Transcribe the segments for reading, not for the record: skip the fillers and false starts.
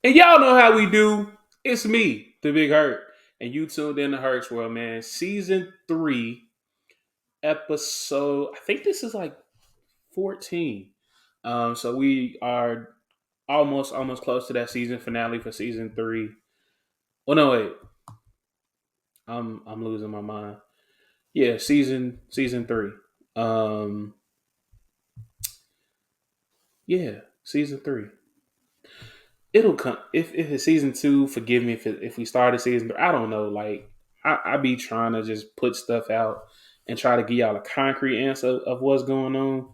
And y'all know how we do. It's me, the Big Hurt, and you tuned in to Hurt's World, man. Season 3, episode. I think this is like 14. So we are almost close to that season finale for season 3. Oh no, wait. I'm losing my mind. Yeah, season 3. Um, yeah, season 3. It'll come if it's season 2. Forgive me if we started season 3. I don't know. Like I be trying to just put stuff out and try to give y'all a concrete answer of what's going on.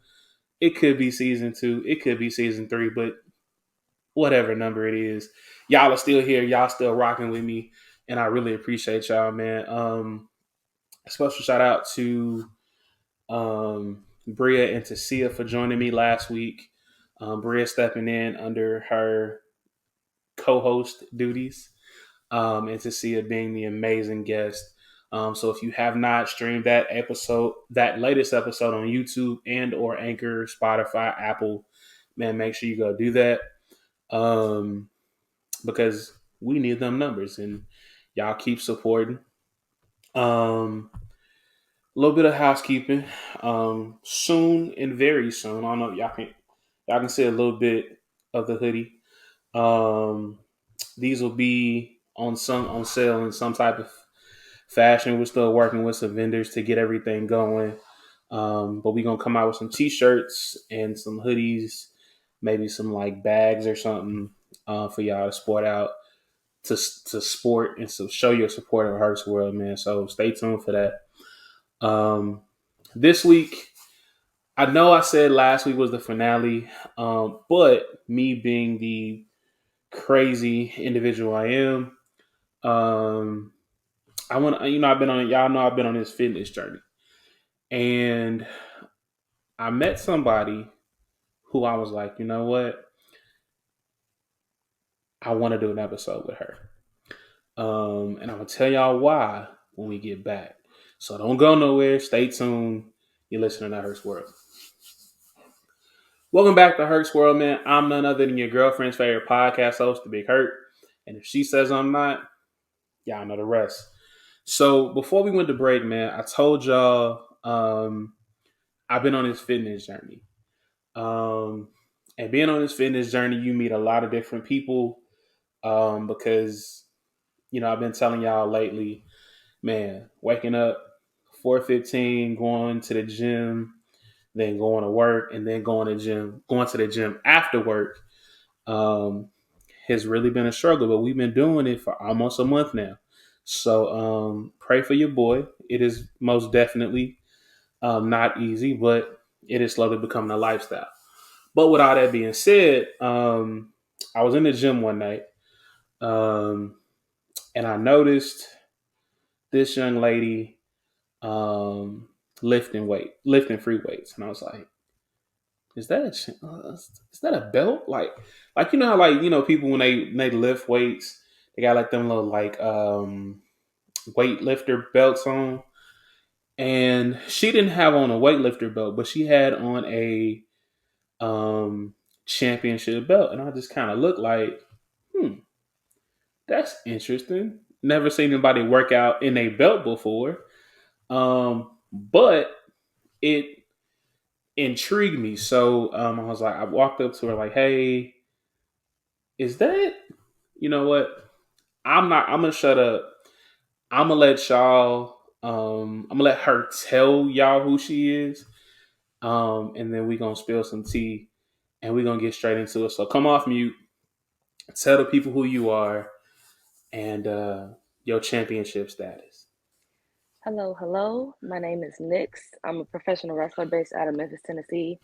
It could be season 2. It could be season 3. But whatever number it is, y'all are still here. Y'all still rocking with me, and I really appreciate y'all, man. A special shout out to Bria and Tasia for joining me last week. Bria stepping in under her co-host duties, and Tasia being the amazing guest. So if you have not streamed that latest episode on YouTube and or Anchor, Spotify, Apple, man, make sure you go do that. Because we need them numbers and y'all keep supporting. A little bit of housekeeping. Soon and very soon. I don't know if y'all can see a little bit of the hoodie. These will be on sale in some type of fashion. We're still working with some vendors to get everything going. But we're gonna come out with some t-shirts and some hoodies, maybe some like bags or something for y'all to sport out to sport and to show your support of Hearts World, man. So stay tuned for that. This week, I know I said last week was the finale, but me being the crazy individual I am, I want I've been on y'all know I've been on this fitness journey, and I met somebody who I was like, you know what, I want to do an episode with her, and I'm gonna tell y'all why when we get back. So don't go nowhere. Stay tuned. You're listening to Hurts World. Welcome back to Hurts World, man. I'm none other than your girlfriend's favorite podcast host, The Big Hurt. And if she says I'm not, y'all know the rest. So before we went to break, man, I told y'all I've been on this fitness journey. And being on this fitness journey, you meet a lot of different people because, I've been telling y'all lately, man, waking up 4:15, going to the gym, then going to work, and then going to the gym after work um, has really been a struggle. But we've been doing it for almost a month now. So pray for your boy. It is most definitely not easy, but it is slowly becoming a lifestyle. But with all that being said, I was in the gym one night, um, and I noticed this young lady lifting free weights, and I was like, is that a belt? Like you know how people when they lift weights, they got like them little like weightlifter belts on, and she didn't have on a weightlifter belt, but she had on a championship belt, and I just kind of looked like, that's interesting. Never seen anybody work out in a belt before, but it intrigued me. So I was like, I walked up to her like, "Hey, is that? You know what? I'm gonna shut up. I'm gonna let y'all. I'm gonna let her tell y'all who she is. And then we gonna spill some tea, and we gonna get straight into it. So come off mute. Tell the people who you are and your championship status. Hello, hello. My name is Nyx. I'm a professional wrestler based out of Memphis, Tennessee.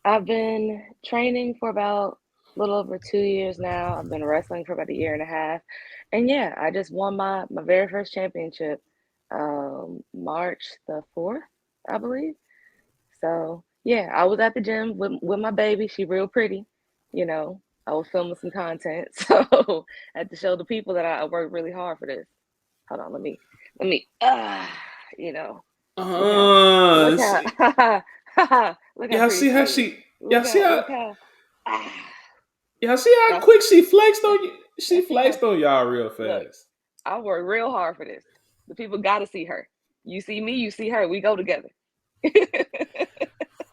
I've been training for about a little over 2 years now. I've been wrestling for about a year and a half. And yeah, I just won my very first championship March the 4th, I believe. So yeah, I was at the gym with my baby. She real pretty, you know. I was filming some content, so I had to show the people that I worked really hard for this. Hold on, let me you know, look how look See, how look how y'all pretty see she how is. she, y'all see how, Look how ah. Y'all see how I, quick she flexed on you? She flexed on y'all real look, fast. I work real hard for this. The people got to see her. You see me, you see her. We go together.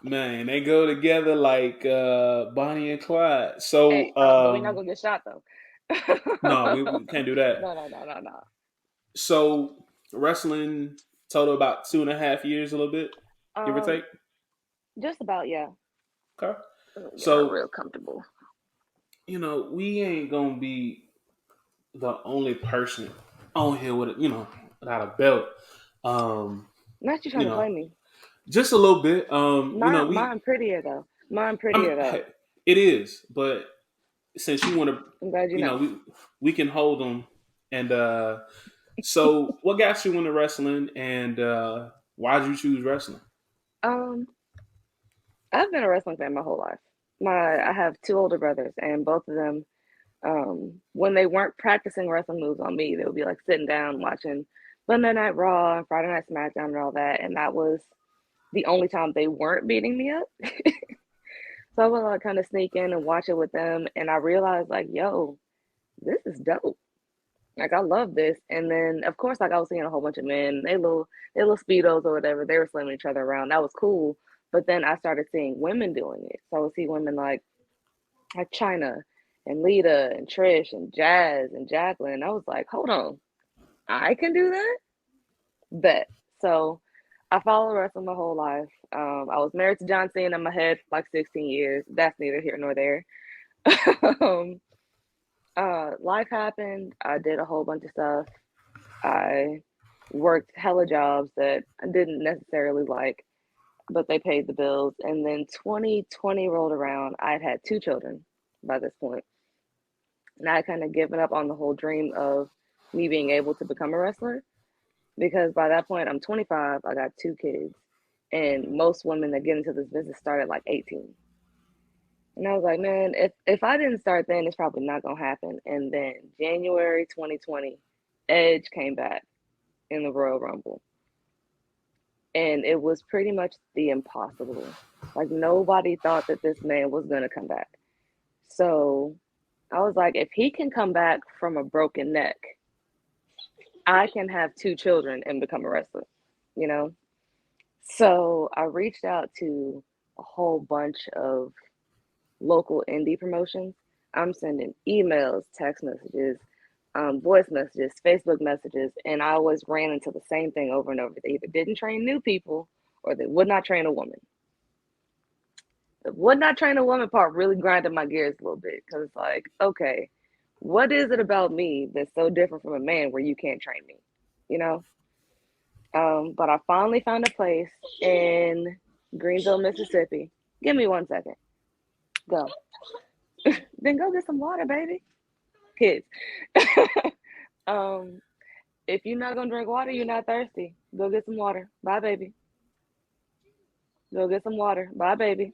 Man, they go together like Bonnie and Clyde. Hey, So but we're not gonna get shot though. no, we can't do that. No, no, no, no, no. So wrestling total about 2.5 years, a little bit, give or Um, take. just about, yeah. Okay. Let me get her So real comfortable. we ain't gonna be the only person on here with without a belt. Um, Not you you trying to know, play me. just a little bit. Mine prettier though. Mine I mean, prettier though. hey, it is, but since you want to, I'm glad you know. we can hold them. And so, what got you into wrestling, and why did you choose wrestling? Um, I've been a wrestling fan my whole life. I have two older brothers, and both of them, when they weren't practicing wrestling moves on me, they would be like sitting down watching Monday Night Raw and Friday Night SmackDown and all that, and that was the only time they weren't beating me up. So I would like kind of sneak in and watch it with them, and I realized like, yo, this is dope. Like I love this. And then of course like I was seeing a whole bunch of men, they little speedos or whatever, they were slamming each other around. That was cool. But then I started seeing women doing it. So I would see women like China and Lita and Trish and Jazz and Jacqueline. And I was like, hold on, I can do that? Bet. So I followed wrestling my whole life. I was married to John Cena in my head for like 16 years. That's neither here nor there. um, Life happened. I did a whole bunch of stuff. I worked hella jobs that I didn't necessarily like, but they paid the bills. And then 2020 rolled around. I'd had two children by this point, and I had kind of given up on the whole dream of me being able to become a wrestler because by that point I'm 25. I got two kids, and most women that get into this business start at like 18. And I was like, man, if I didn't start then, it's probably not gonna happen. And then January 2020, Edge came back in the Royal Rumble, and it was pretty much the impossible. Like nobody thought that this man was gonna come back. So I was like, if he can come back from a broken neck, I can have two children and become a wrestler, you know? So I reached out to a whole bunch of local indie promotions. I'm sending emails, text messages, voice messages, Facebook messages, and I always ran into the same thing over and over. They either didn't train new people or they would not train a woman. The would not train a woman part really grinded my gears a little bit because it's like, okay, what is it about me that's so different from a man where you can't train me? You know? But I finally found a place in Greenville, Mississippi. Give me 1 second. Go. Then go get some water, baby. Kids. um, if you're not gonna drink water, you're not thirsty. Go get some water. Bye, baby. Go get some water. Bye, baby.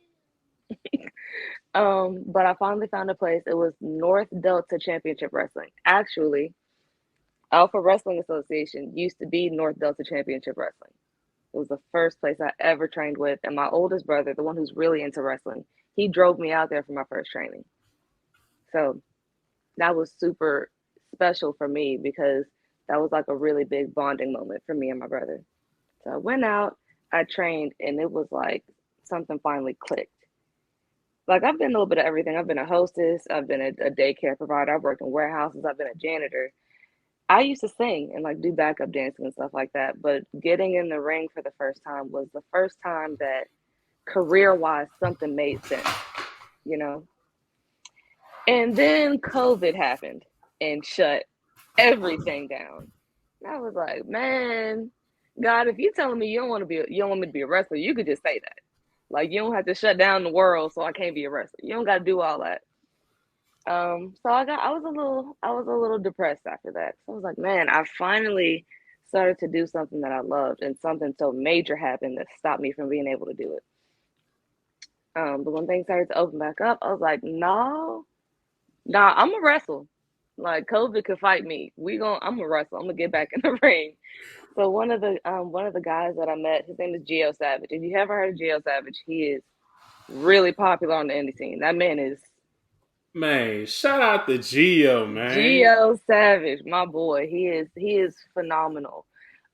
But I finally found a place. It was North Delta Championship Wrestling. Actually, Alpha Wrestling Association used to be North Delta Championship Wrestling. It was the first place I ever trained with, and my oldest brother, the one who's really into wrestling, he drove me out there for my first training. So that was super special for me because that was like a really big bonding moment for me and my brother. So I went out, I trained, and it was like something finally clicked. Like I've been a little bit of everything. I've been a hostess, I've been a daycare provider, I've worked in warehouses, I've been a janitor. I used to sing and like do backup dancing and stuff like that. But getting in the ring for the first time was the first time that career wise something made sense, you know? And then COVID happened and shut everything down. And I was like, man, God, if you're telling me you don't want me to be a wrestler, you could just say that. Like you don't have to shut down the world so I can't be a wrestler. You don't got to do all that. So I was a little depressed after that. So I was like, man, I finally started to do something that I loved, and something so major happened that stopped me from being able to do it. But when things started to open back up, I was like, no, nah, I'm a wrestle. Like COVID could fight me. I'm a wrestle. I'm gonna get back in the ring. So one of the guys that I met, his name is Geo Savage. If you haven't heard of Geo Savage, he is really popular on the indie scene. That man is Man, shout out to Geo, man. Geo Savage, my boy, he is phenomenal.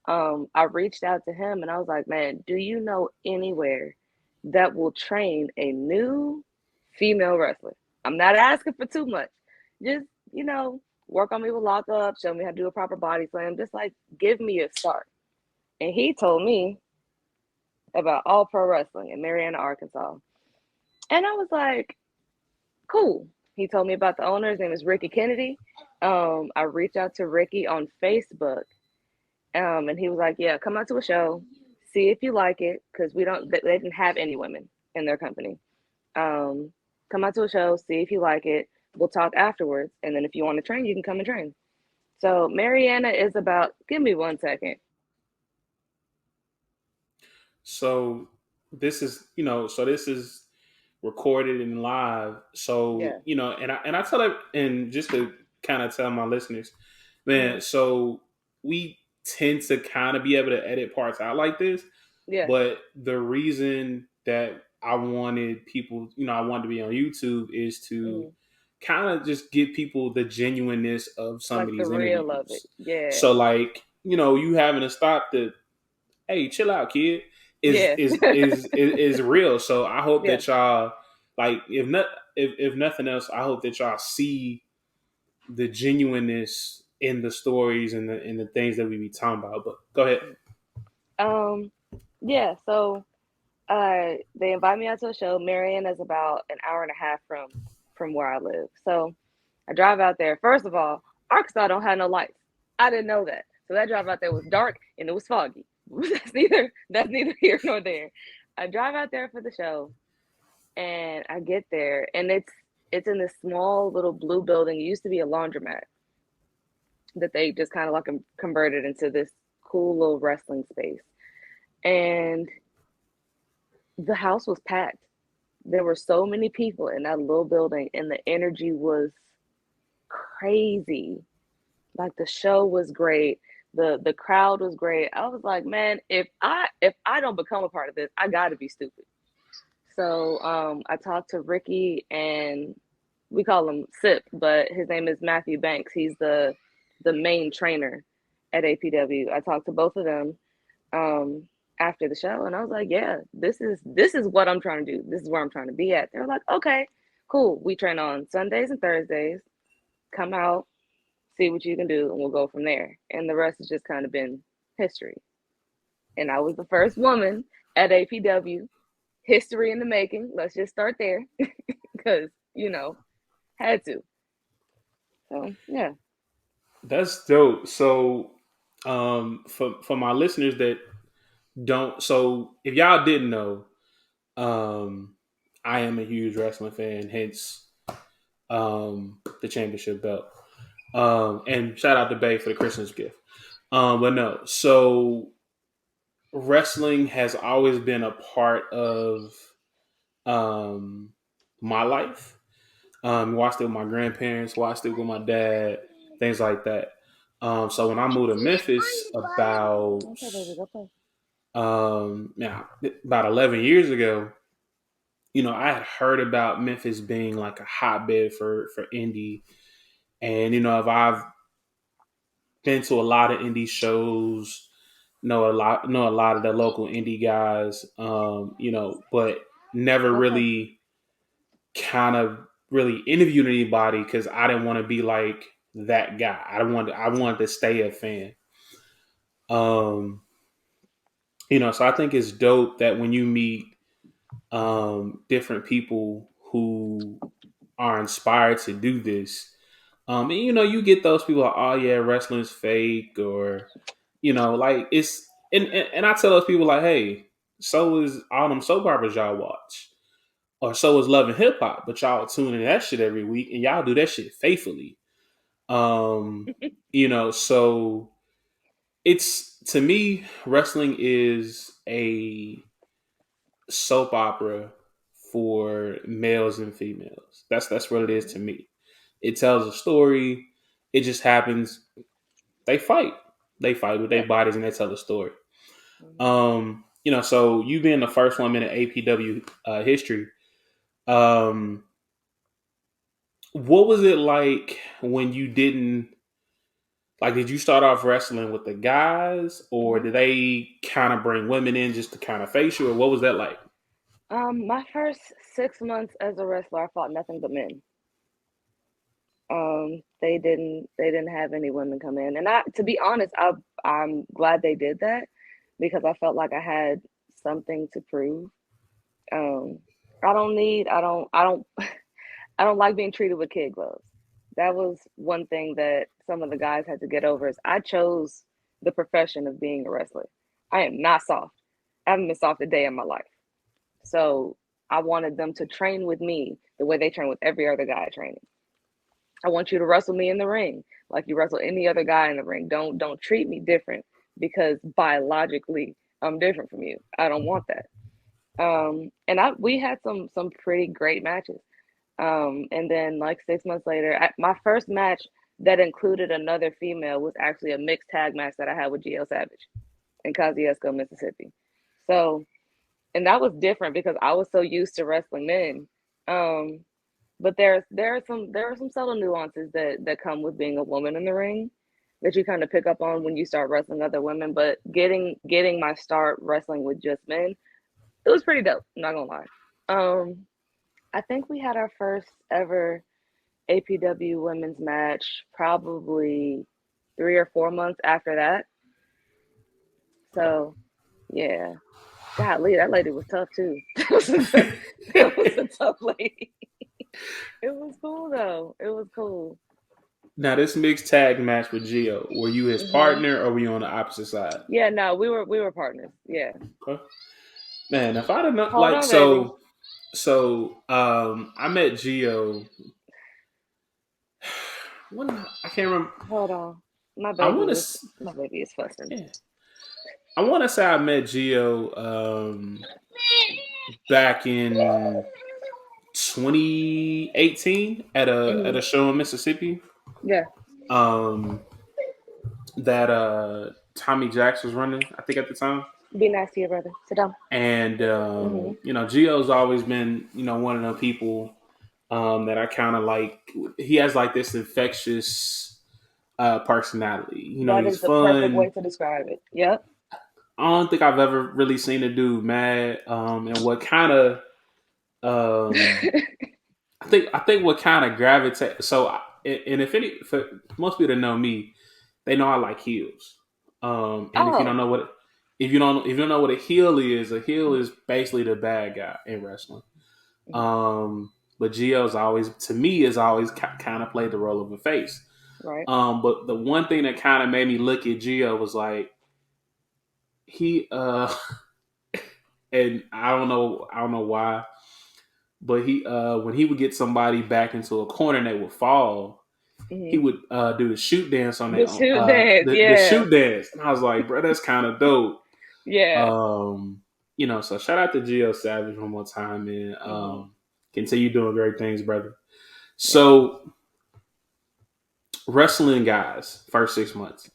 I reached out to him and I was like, man, do you know anywhere that will train a new female wrestler? I'm not asking for too much. Just, work on me with lock up, show me how to do a proper body slam. Just like give me a start. And he told me about All Pro Wrestling in Marianna, Arkansas. And I was like, cool. He told me about the owner. His name is Ricky Kennedy. I reached out to Ricky on Facebook. And he was like, yeah, come out to a show, see if you like it, because they didn't have any women in their company. Um, Come out to a show, see if you like it. We'll talk afterwards. And then if you want to train, you can come and train. So Mariana is about, give me 1 second. So this is recorded and live. So Yeah. and I tell it, and just to kind of tell my listeners, Hmm. man. So we tend to kind of be able to edit parts out like this, Yeah. but the reason that I wanted to be on YouTube is to Hmm. kind of just give people the genuineness of some of Like the these real of it. interviews. Yeah. So like, you having to stop the, hey, chill out, kid, is Yeah. is real. So I hope Yeah. that y'all, like, if nothing else, I hope that y'all see the genuineness in the stories and the things that we be talking about. But go ahead. Um, yeah. So they invite me out to a show. Marion is about an hour and a half from where I live. So I drive out there. First of all, Arkansas don't have no lights. I didn't know that. So that drive out there was dark and it was foggy. That's neither here nor there. I drive out there for the show and I get there and it's in this small little blue building. It used to be a laundromat that they just kind of like converted into this cool little wrestling space. And the house was packed. There were so many people in that little building and the energy was crazy. Like the show was great. The crowd was great. I was like, man, if I don't become a part of this, I got to be stupid. So I talked to Ricky and we call him Sip, but his name is Matthew Banks. He's the main trainer at APW. I talked to both of them um, after the show, and I was like, yeah, this is what I'm trying to do. This is where I'm trying to be at. They were like, okay, cool. We train on Sundays and Thursdays. Come out, see what you can do, and we'll go from there. And the rest has just kind of been history. And I was the first woman at APW. History in the making. Let's just start there because had to. So yeah, That's dope. So, for my listeners that don't, so if y'all didn't know, um, I am a huge wrestling fan. Hence, the championship belt. And shout out to Bay for the Christmas gift. But no, so wrestling has always been a part of um my life. Watched it with my grandparents, watched it with my dad, things like that. So when I moved to Memphis okay, baby, go play. about 11 years ago, I had heard about Memphis being like a hotbed for indie, and if I've been to a lot of indie shows, know a lot of the local indie guys, but never Okay. really kind of really interviewed anybody because I didn't want to be like that guy. I wanted to stay a fan. Um, so I think it's dope that when you meet different people who are inspired to do this, and you get those people like, oh yeah, wrestling's fake, or like it's and I tell those people like, hey, so is all them soap operas y'all watch, or so is Love and Hip Hop, but y'all tune in that shit every week and y'all do that shit faithfully. Um, so it's, to me, wrestling is a soap opera for males and females. That's what it is to Mm-hmm. me. It tells a story. It just happens. They fight. They fight with their Yeah. bodies and they tell a story. Mm-hmm. So you being the first woman in APW history, um, what was it like when you didn't like? Did you start off wrestling with the guys, or Hmm. did they kind of bring women in just to kind of face you, or what was that like? My first 6 months as a wrestler, I fought nothing but men. They didn't have any women come in, and to be honest, I'm glad they did that because I felt like I had something to prove. Um, I don't I don't like being treated with kid gloves. That was one thing that some of the guys had to get over is I chose the profession of being a wrestler. I am not soft. I haven't been soft a day in my life. So I wanted them to train with me the way they train with every other guy training. I want you to wrestle me in the ring like you wrestle any other guy in the ring. Don't treat me different because biologically I'm different from you. I don't want that. And I we had some pretty great matches. And then like 6 months later, my first match that included another female was actually a mixed tag match that I had with GL Savage in Kosciuszko, Mississippi. So, and that was different because I was so used to wrestling men. Um, but there are some subtle nuances that come with being a woman in the ring that you kind of pick up on when you start wrestling other women. But getting my start wrestling with just men, it was pretty dope. I'm not gonna lie. Um, I think we had our first ever APW women's match probably 3 or 4 months after that. So yeah, golly, that lady was tough too. That was a tough lady. It was cool though. It was cool. Now, this mixed tag match with Gio, were you his Hmm. partner or were you on the opposite side? Yeah, no, we were partners. Yeah. Okay. Man, if I'd have known, Hold on, baby. I met Gio. When I can't remember. Hold on. My I baby want was to. my baby is fussing. Yeah, I want to say I met Gio back in 2018 at a Hmm. show in Mississippi. Yeah. Um, that Tommy Jacks was running, I think at the time. Be nice to your brother. Sit down. And Hmm. Gio's always been one of the people that I kind of like. He has like this infectious personality. That He's is the perfect way fun. to describe it. Yep. I don't think I've ever really seen a dude mad. And what kind of um, I think what kind of gravitate. And if any, for most people that know me, they know I like heels. And if you don't Oh. know what if you don't know what a heel is basically the bad guy in wrestling. Mhm. But Gio's always, to me, has always kind of played the role of a face. Right. But the one thing that kind of made me look at Gio was like he and I don't know why, but he when he would get somebody back into a corner and they would fall, he Hmm. would do the shoot dance on The their shoot dance. the Yeah. shoot dance, and I was like, bro, that's kind of dope. Yeah. So shout out to Gio Savage one more time, man. Hmm. Continue doing great things, brother. Yeah. So wrestling guys, first 6 months.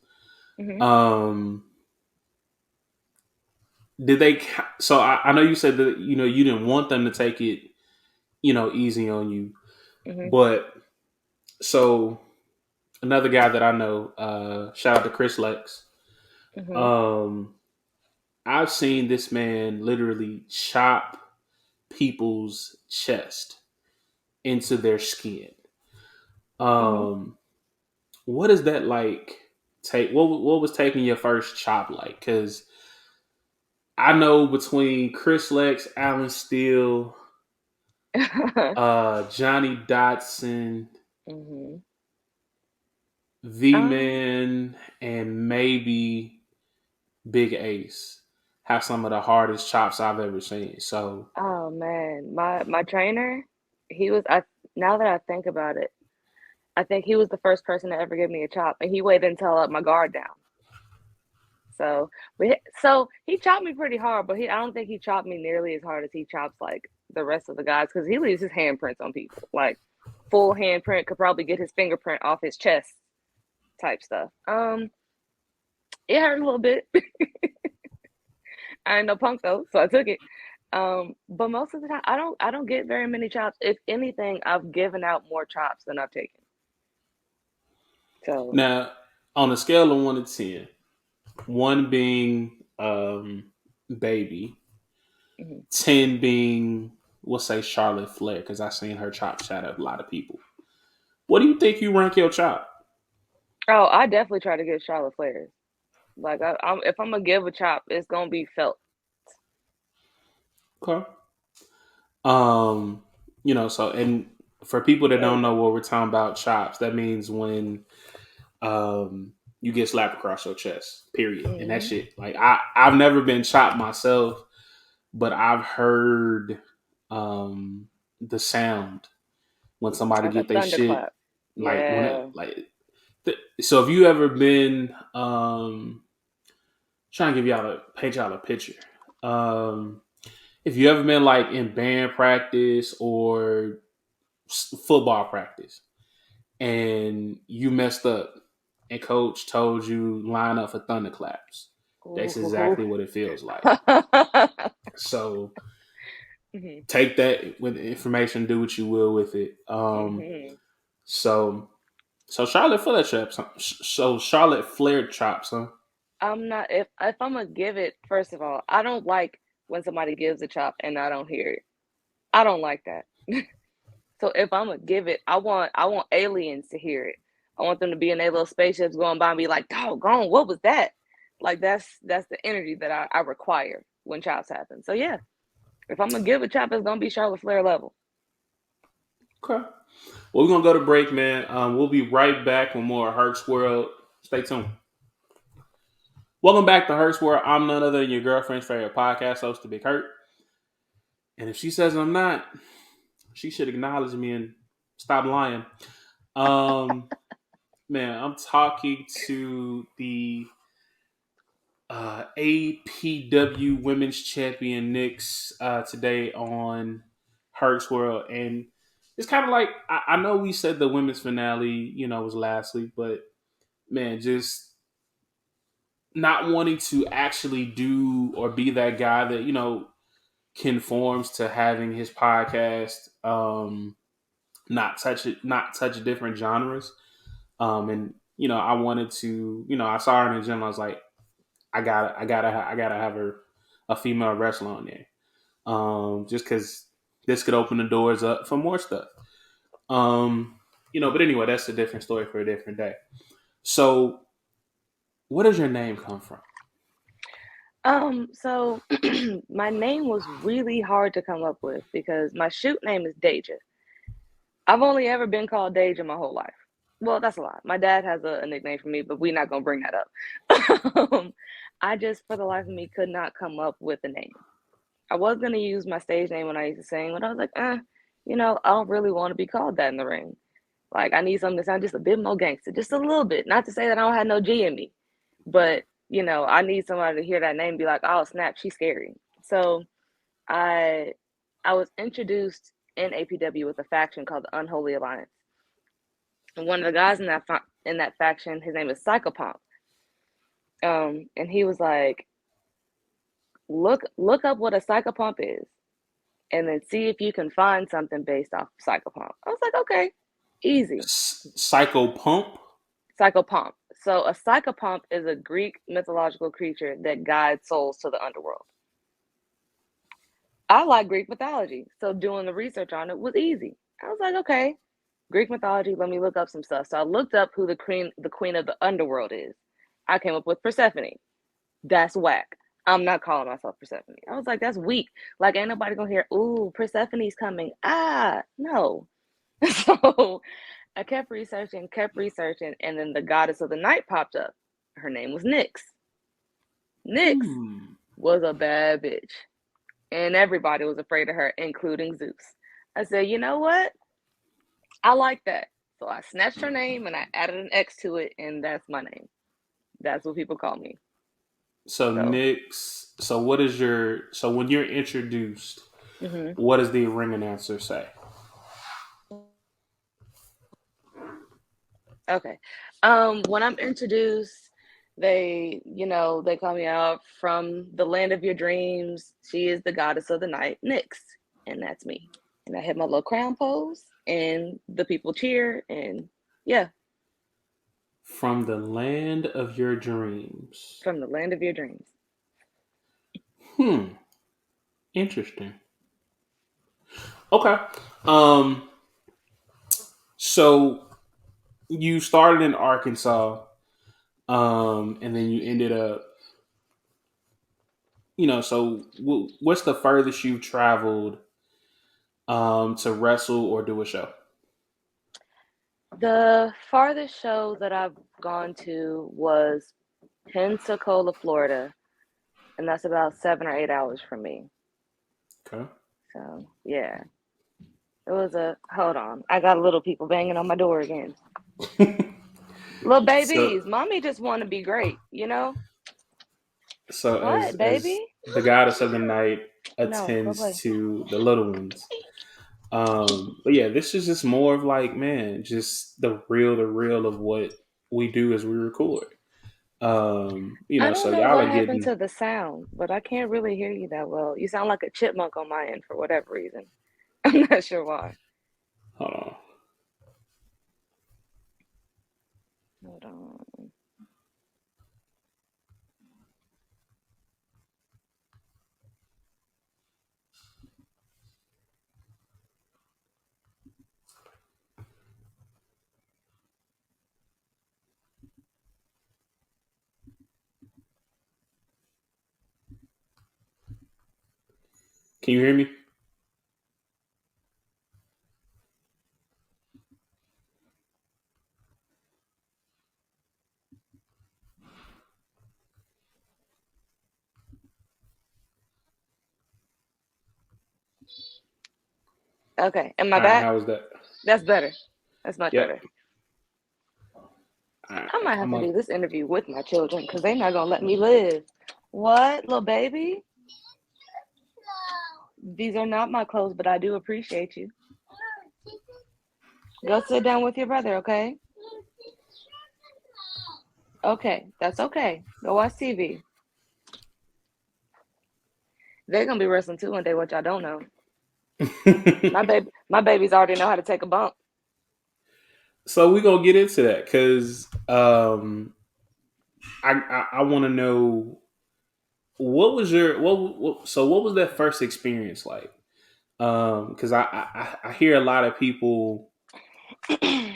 Hmm. Um, did they? So I know you said that you didn't want them to take it easy on you, Hmm. but so another guy that I know, shout out to Chris Lex. Hmm. Um, I've seen this man literally chop people's chest into their skin. Hmm. Um, what is that like? What was taking your first chop like? Because I know between Chris Lex, Alan Steele, Johnny Dotson, Hmm. V Um. Man, and maybe Big Ace have some of the hardest chops I've ever seen. So Oh man, my trainer, he was. I now that I think about it, I think he was the first person to ever give me a chop, and he waited until I let my guard down. So he chopped me pretty hard, but I don't think he chopped me nearly as hard as he chops like the rest of the guys because he leaves his handprints on people, like full handprint could probably get his fingerprint off his chest type stuff. It hurt a little bit. I ain't no punk though, so I took it. But most of the time, I don't get very many chops. If anything, I've given out more chops than I've taken. So, Now, on a scale of 1 to 10, one being baby, mhm. 10 being, we'll say Charlotte Flair, because I've seen her chop chat up a lot of people. What do you think you rank your chop? Oh, I definitely try to give Charlotte Flair. Like, if I'm gonna give a chop, it's gonna be felt. Okay. Um, so and for people that There we don't know go. what we're talking about, chops, that means when you get slapped across your chest, period. And that Hmm. shit, like I've never been chopped myself, but I've heard the sound when somebody Like a get their shit, thunderclap. like when it Yeah. like so have you ever been trying to give y'all a paint y'all a picture. Um if you ever been like in band practice or football practice and you messed up and coach told you line up for thunderclaps, that's Ooh. exactly what it feels like. So Hmm. take that with the information, do what you will with it. Hmm. So so Charlotte Flair chops. So Charlotte Flair chops, huh? I'm not if I'm gonna give it. First of all, I don't like when somebody gives a chop and I don't hear it. I don't like that. So if I'm gonna give it, I want aliens to hear it. I want them to be in their little spaceships going by and be like, "Doggone, what was that?" Like that's the energy that I require when chops happen. So yeah, if I'm gonna give a chop, it's gonna be Charlotte Flair level. Okay. Well, we're gonna go to break, man. We'll be right back with more Hertz World. Stay tuned. Welcome back to Hertz World. I'm none other than your girlfriend's favorite podcast host, the Big Hurt. And if she says I'm not, she should acknowledge me and stop lying. Um, Man, I'm talking to the APW Women's Champion Nyxx today on Hertz World, and it's kind of like I know we said the women's finale, was last week, but man, just not wanting to actually do or be that guy that conforms to having his podcast, not touch different genres, and I wanted to, I saw her in the gym, I was like, I gotta have her a female wrestler on there, just because this could open the doors up for more stuff. But anyway, that's a different story for a different day. So, where does your name come from? So my name was really hard to come up with because my shoot name is Deja. I've only ever been called Deja my whole life. Well, that's a lot. My dad has a nickname for me, but we're not gonna bring that up. I just, for the life of me, could not come up with a name. I was gonna use my stage name when I used to sing, but I was like, I don't really want to be called that in the ring. Like, I need something to sound just a bit more gangster, just a little bit. Not to say that I don't have no G in me, but I need somebody to hear that name and be like, oh snap, she's scary. So I I was introduced in APW with a faction called the Unholy Alliance. And one of the guys in that faction, his name is Psychopomp. And he was like, look up what a psychopomp is, and then see if you can find something based off Psychopomp. I was like, okay, easy. Psycho Pump. Psychopomp. So a psychopomp is a Greek mythological creature that guides souls to the underworld. I like Greek mythology, so doing the research on it was easy. I was like, okay, Greek mythology. Let me look up some stuff. So I looked up who the queen of the underworld is. I came up with Persephone. That's whack. I'm not calling myself Persephone. I was like, that's weak. Like, ain't nobody gonna hear, ooh, Persephone's coming. No. So I kept researching, and then the goddess of the night popped up. Her name was Nyx. Nyx Hmm. was a bad bitch, and everybody was afraid of her, including Zeus. I said, you know what? I like that. So I snatched her name and I added an X to it, and that's my name. That's what people call me. So So, Nick's. So what is your? So when you're introduced, hmm what does the ring announcer say? okay. When I'm introduced, They call me out from the land of your dreams. She is the goddess of the night, Nyx, and that's me. And I have my little crown pose, and the people cheer, and yeah, From the land of your dreams. from the land of your dreams. Hmm. Interesting. Okay. Um. So you started in Arkansas, and then you ended up, So what's the furthest you've traveled, to wrestle or do a show? The farthest show that I've gone to was Pensacola, Florida, and that's about 7 or 8 hours from me. Okay. So yeah, it was a hold on. I got little people banging on my door again. Little so babies, mommy just want to be great, you know? so What, as baby? the goddess of the night No, go attends play. to the little ones. But yeah, this is just more of like, man, just the real of what we do as we record. I don't So know y'all what are happened getting. to the sound, but I can't really hear you that well. You sound like a chipmunk on my end for whatever reason. I'm not sure why. Hold on. Hold on. Can you hear me? Okay, am I All right. back? How was that? That's better. That's much Yep. better. All right. I might have I'm to a. do this interview with my children because they're not gonna let me live. What, little baby? These are not my clothes, but I do appreciate you. Go sit down with your brother, okay? Okay, that's okay. Go watch TV. They're gonna be wrestling too one day, which I don't know. My babies already know how to take a bump. So we gonna get into that because I want to know what was your what was that first experience like? Because I hear a lot of people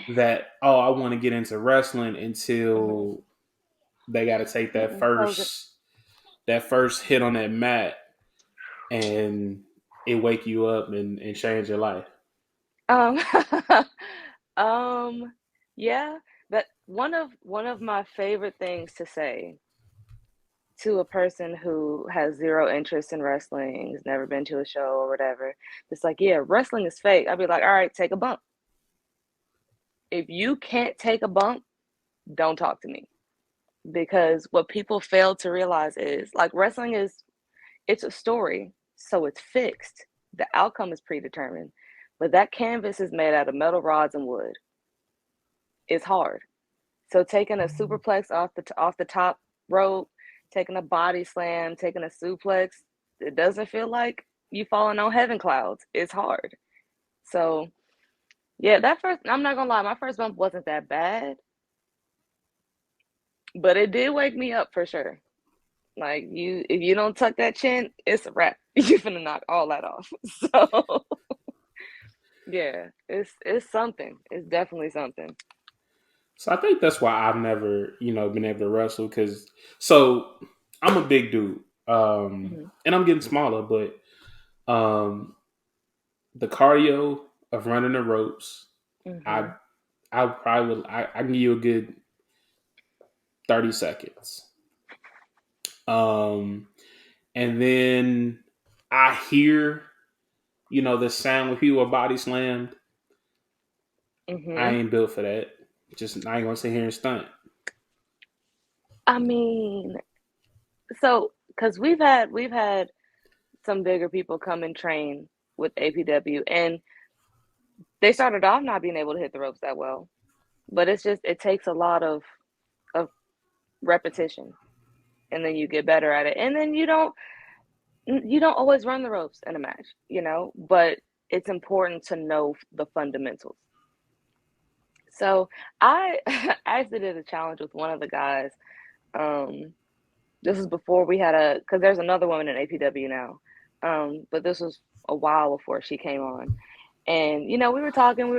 that, oh, I want to get into wrestling Hmm. until they got to take Close it. that first hit on that mat, and it wake you up and change your life. Um, um, yeah. But one of my favorite things to say to a person who has zero interest in wrestling, has never been to a show or whatever, it's like, yeah, wrestling is fake. I'd be like, all right, take a bump. If you can't take a bump, don't talk to me. Because what people fail to realize is like wrestling is it's a story, so it's fixed. The outcome is predetermined. But that canvas is made out of metal rods and wood. It's hard. So taking a superplex off the top rope, taking a body slam, taking a suplex, it doesn't feel like you falling on heaven clouds. It's hard. So yeah, that first I'm not gonna lie, my first bump wasn't that bad, but it did wake me up for sure. Like you if you don't tuck that chin, it's a wrap. You're gonna knock all that off. So yeah, it's something. It's definitely something. So I think that's why I've never, been able to wrestle because so I'm a big dude, Hmm. and I'm getting smaller, but um, the cardio of running the ropes, I Hmm. I probably would I can give you a good 30 seconds, um, and then I hear the sound when people are body slammed. I Hmm. ain't built for that. Just I ain't gonna sit here and stunt. I mean, so because we've had some bigger people come and train with APW, and they started off not being able to hit the ropes that well. But it's just it takes a lot of repetition, and then you get better at it. And then you don't always run the ropes in a match, but it's important to know the fundamentals. So I I actually did a challenge with one of the guys. Um, this was before we had because there's another woman in APW now, but this was a while before she came on. And we were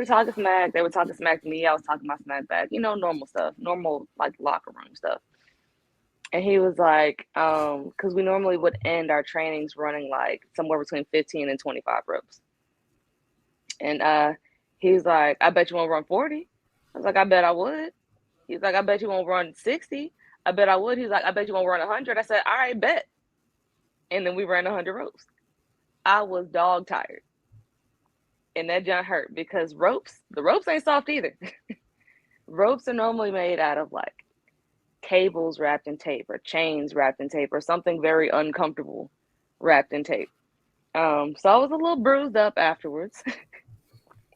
talking smack. They were talking smack to me. I was talking my smack back. Normal stuff, normal like locker room stuff. And he was like, because we normally would end our trainings running like somewhere between 15 and 25 ropes. And he was like, I bet you won't run 40. I was like, I bet I would. He's like, I bet you won't run 60. I bet I would. He's like, I bet you won't run 100. I said, all right, bet. And then we ran 100 ropes. I was dog tired. And that junk hurt because the ropes ain't soft either. Ropes are normally made out of like cables wrapped in tape or chains wrapped in tape or something very uncomfortable wrapped in tape. So I was a little bruised up afterwards,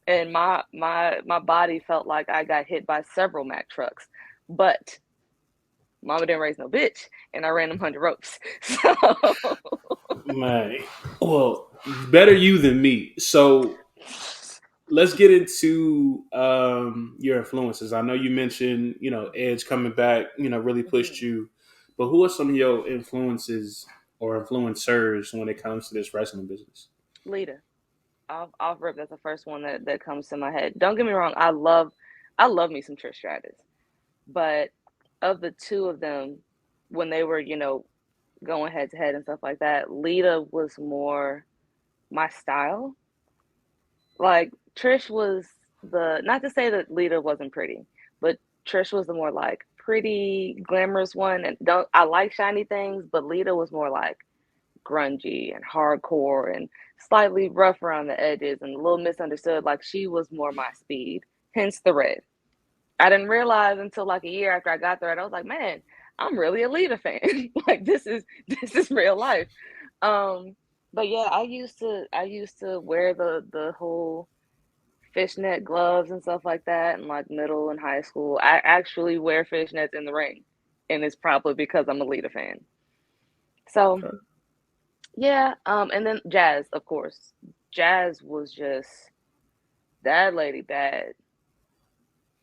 and my body felt like I got hit by several Mack trucks. But Mama didn't raise no bitch, and I ran them 100 ropes. So Man, well, better you than me. So let's get into your influences. I know you mentioned, Edge coming back, really pushed you. But who are some of your influences or influencers when it comes to this wrestling business? Lita, off rip, that's the first one that comes to my head. Don't get me wrong, I love me some Trish Stratus, but of the two of them, when they were going head to head and stuff like that, Lita was more my style. Like Trish was the not to say that Lita wasn't pretty, but Trish was the more like pretty, glamorous one. And don't I like shiny things, but Lita was more like grungy and hardcore and slightly rough around the edges and a little misunderstood. Like she was more my speed, hence the red. I didn't realize until like a year after I got there, and I was like, man, I'm really a Lita fan. Like this is real life. Um, but yeah, I used to wear the whole fishnet gloves and stuff like that in like middle and high school. I actually wear fishnets in the ring, and it's probably because I'm a Lita fan. So Okay. yeah, and then Jazz, of course. Jazz was just that lady bad.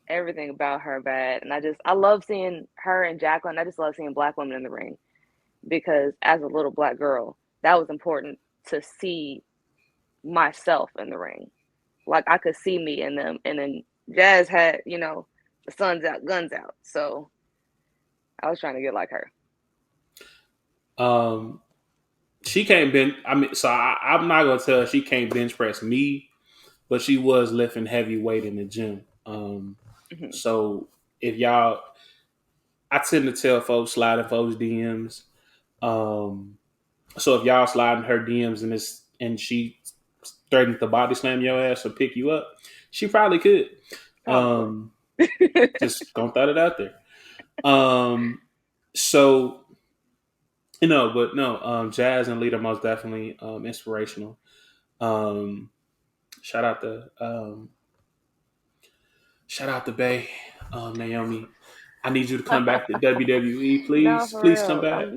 Everything about her bad, and I love seeing her and Jacqueline. I just love seeing black women in the ring because as a little black girl, that was important to see myself in the ring. Like I could see me in them, and then Jazz had the sun's out, guns out. So I was trying to get like her. Um, she can't bench. I mean, so I'm not gonna tell her she can't bench press me, but she was lifting heavy weight in the gym. Hmm. So if y'all, I tend to tell folks slide in folks DMs. Um, so if y'all sliding her DMs and she threatened to body slam your ass or pick you up, she probably could. Probably. Um, just gonna throw it out there. Um, so but no, Jazz and Lita most definitely inspirational. Um, shout out to Bay, Naomi. I need you to come back to WWE, No, please. for Please come real. back.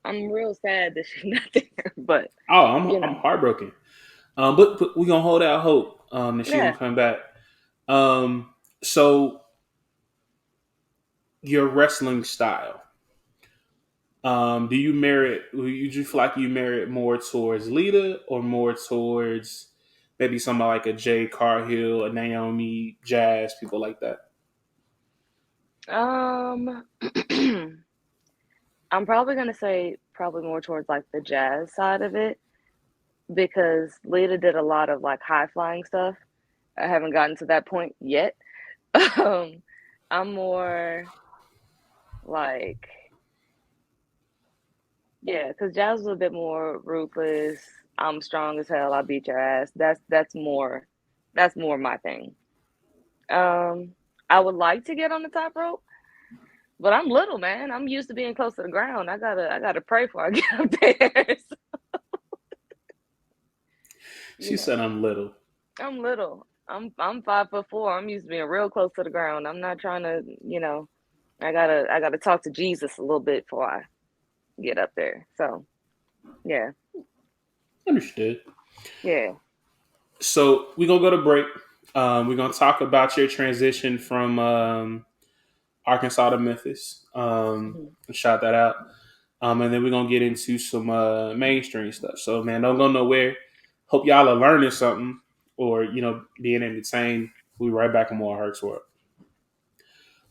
I'm real sad that she's not there, but Oh, you I'm know, heartbroken. But we gonna hold out hope that she gonna yeah. come back. Um, so your wrestling style. Do you merit? You just feel like you merit more towards Lita or more towards maybe somebody like a Jay Carhill, a Naomi, Jazz, people like that? Um, I'm probably gonna say probably more towards like the jazz side of it because Lita did a lot of like high flying stuff. I haven't gotten to that point yet. Um, I'm more like, yeah, because Jazz was a bit more ruthless. I'm strong as hell. I'll beat your ass. That's more my thing. Um, I would like to get on the top rope, but I'm little, man. I'm used to being close to the ground. I gotta pray before I get up there. So, you She know, said I'm little. I'm little. I'm 5'4". I'm used to being real close to the ground. I'm not trying to. I gotta talk to Jesus a little bit before I get up there. So yeah, Understood. yeah. So we're gonna go to break. We're gonna talk about your transition from Arkansas to Memphis. Mhm. Shout that out. And then we're gonna get into some mainstream stuff. So man, don't go nowhere. Hope y'all are learning something or being entertained. We'll be right back on more Herc's World.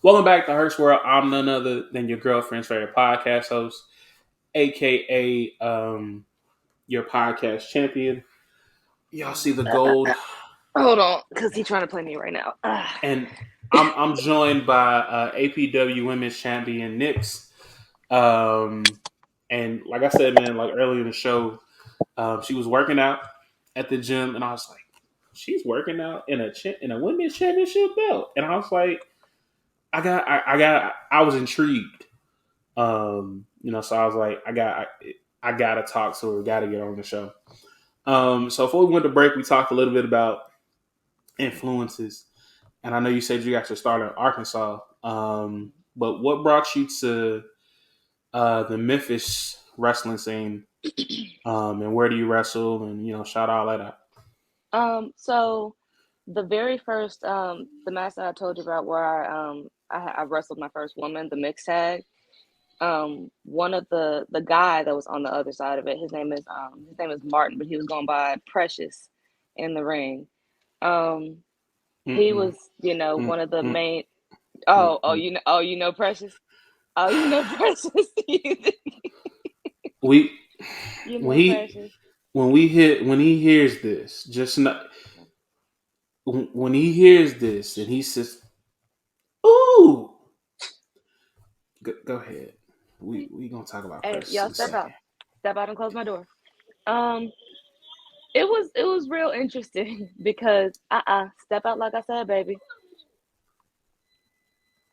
Welcome back to Herc's World. I'm none other than your girlfriend's favorite podcast host, aka your podcast champion. Y'all see the gold, Hold on, cause he's trying to play me right now. and I'm joined by APW Women's Champion Nyx. And like I said, man, like earlier in the show, she was working out at the gym, and I was like, she's working out in a women's championship belt, and I was like, I was intrigued. So I was like, I gotta talk to her, gotta get on the show. So before we went to break, we talked a little bit about influences, and I know you said you got your start in Arkansas. But what brought you to the Memphis wrestling scene? And where do you wrestle? And shout all that out. So the very first the match that I told you about where I wrestled my first woman, the mixed tag. One of the guy that was on the other side of it, his name is Martin, but he was going by Precious in the ring. Um, he Mm-mm, was, one of the mm-mm, main. mm-mm. You know Precious. Oh, you know Precious. We You when know he Precious. when he hears this, just not when he hears this and he says, "Ooh, go ahead." We gonna talk about Hey, Precious y'all, in a second. step out, and close my door. Um, it was real interesting because step out like I said, baby.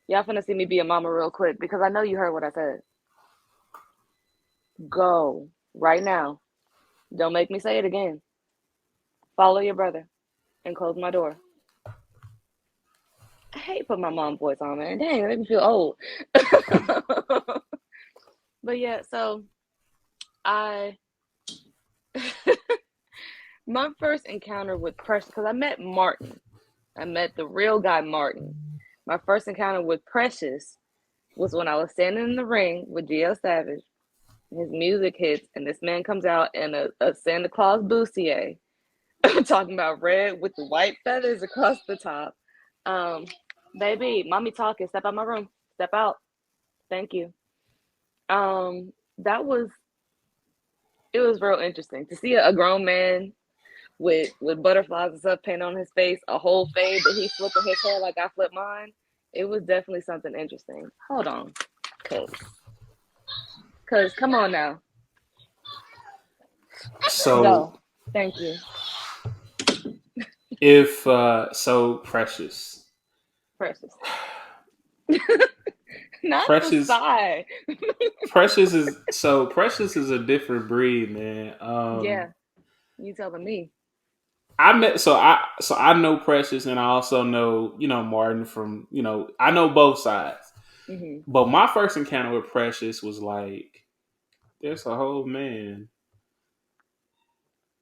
Y'all finna see me be a mama real quick because I know you heard what I said. Go right now. Don't make me say it again. Follow your brother and close my door. I hate putting my mom voice on, man. Dang, it make me feel old. But yeah, so I my first encounter with Precious because I met Martin. I met the real guy Martin. My first encounter with Precious was when I was standing in the ring with GL Savage. His music hits, and this man comes out in a Santa Claus bustier, talking about red with the white feathers across the top. Um, Baby, mommy talking. Step out my room. Step out. Thank you. That was it was real interesting to see a grown man with butterflies and stuff painted on his face, a whole fade that he's flipping his hair like I flip mine. It was definitely something interesting. Hold on, cause come on now, So go. Thank you, if so, Precious, Precious. Not the Precious, sigh. Precious is a different breed, man. Yeah, you telling me. I know Precious, and I also know Martin from I know both sides. Hmm. But my first encounter with Precious was like, there's a whole man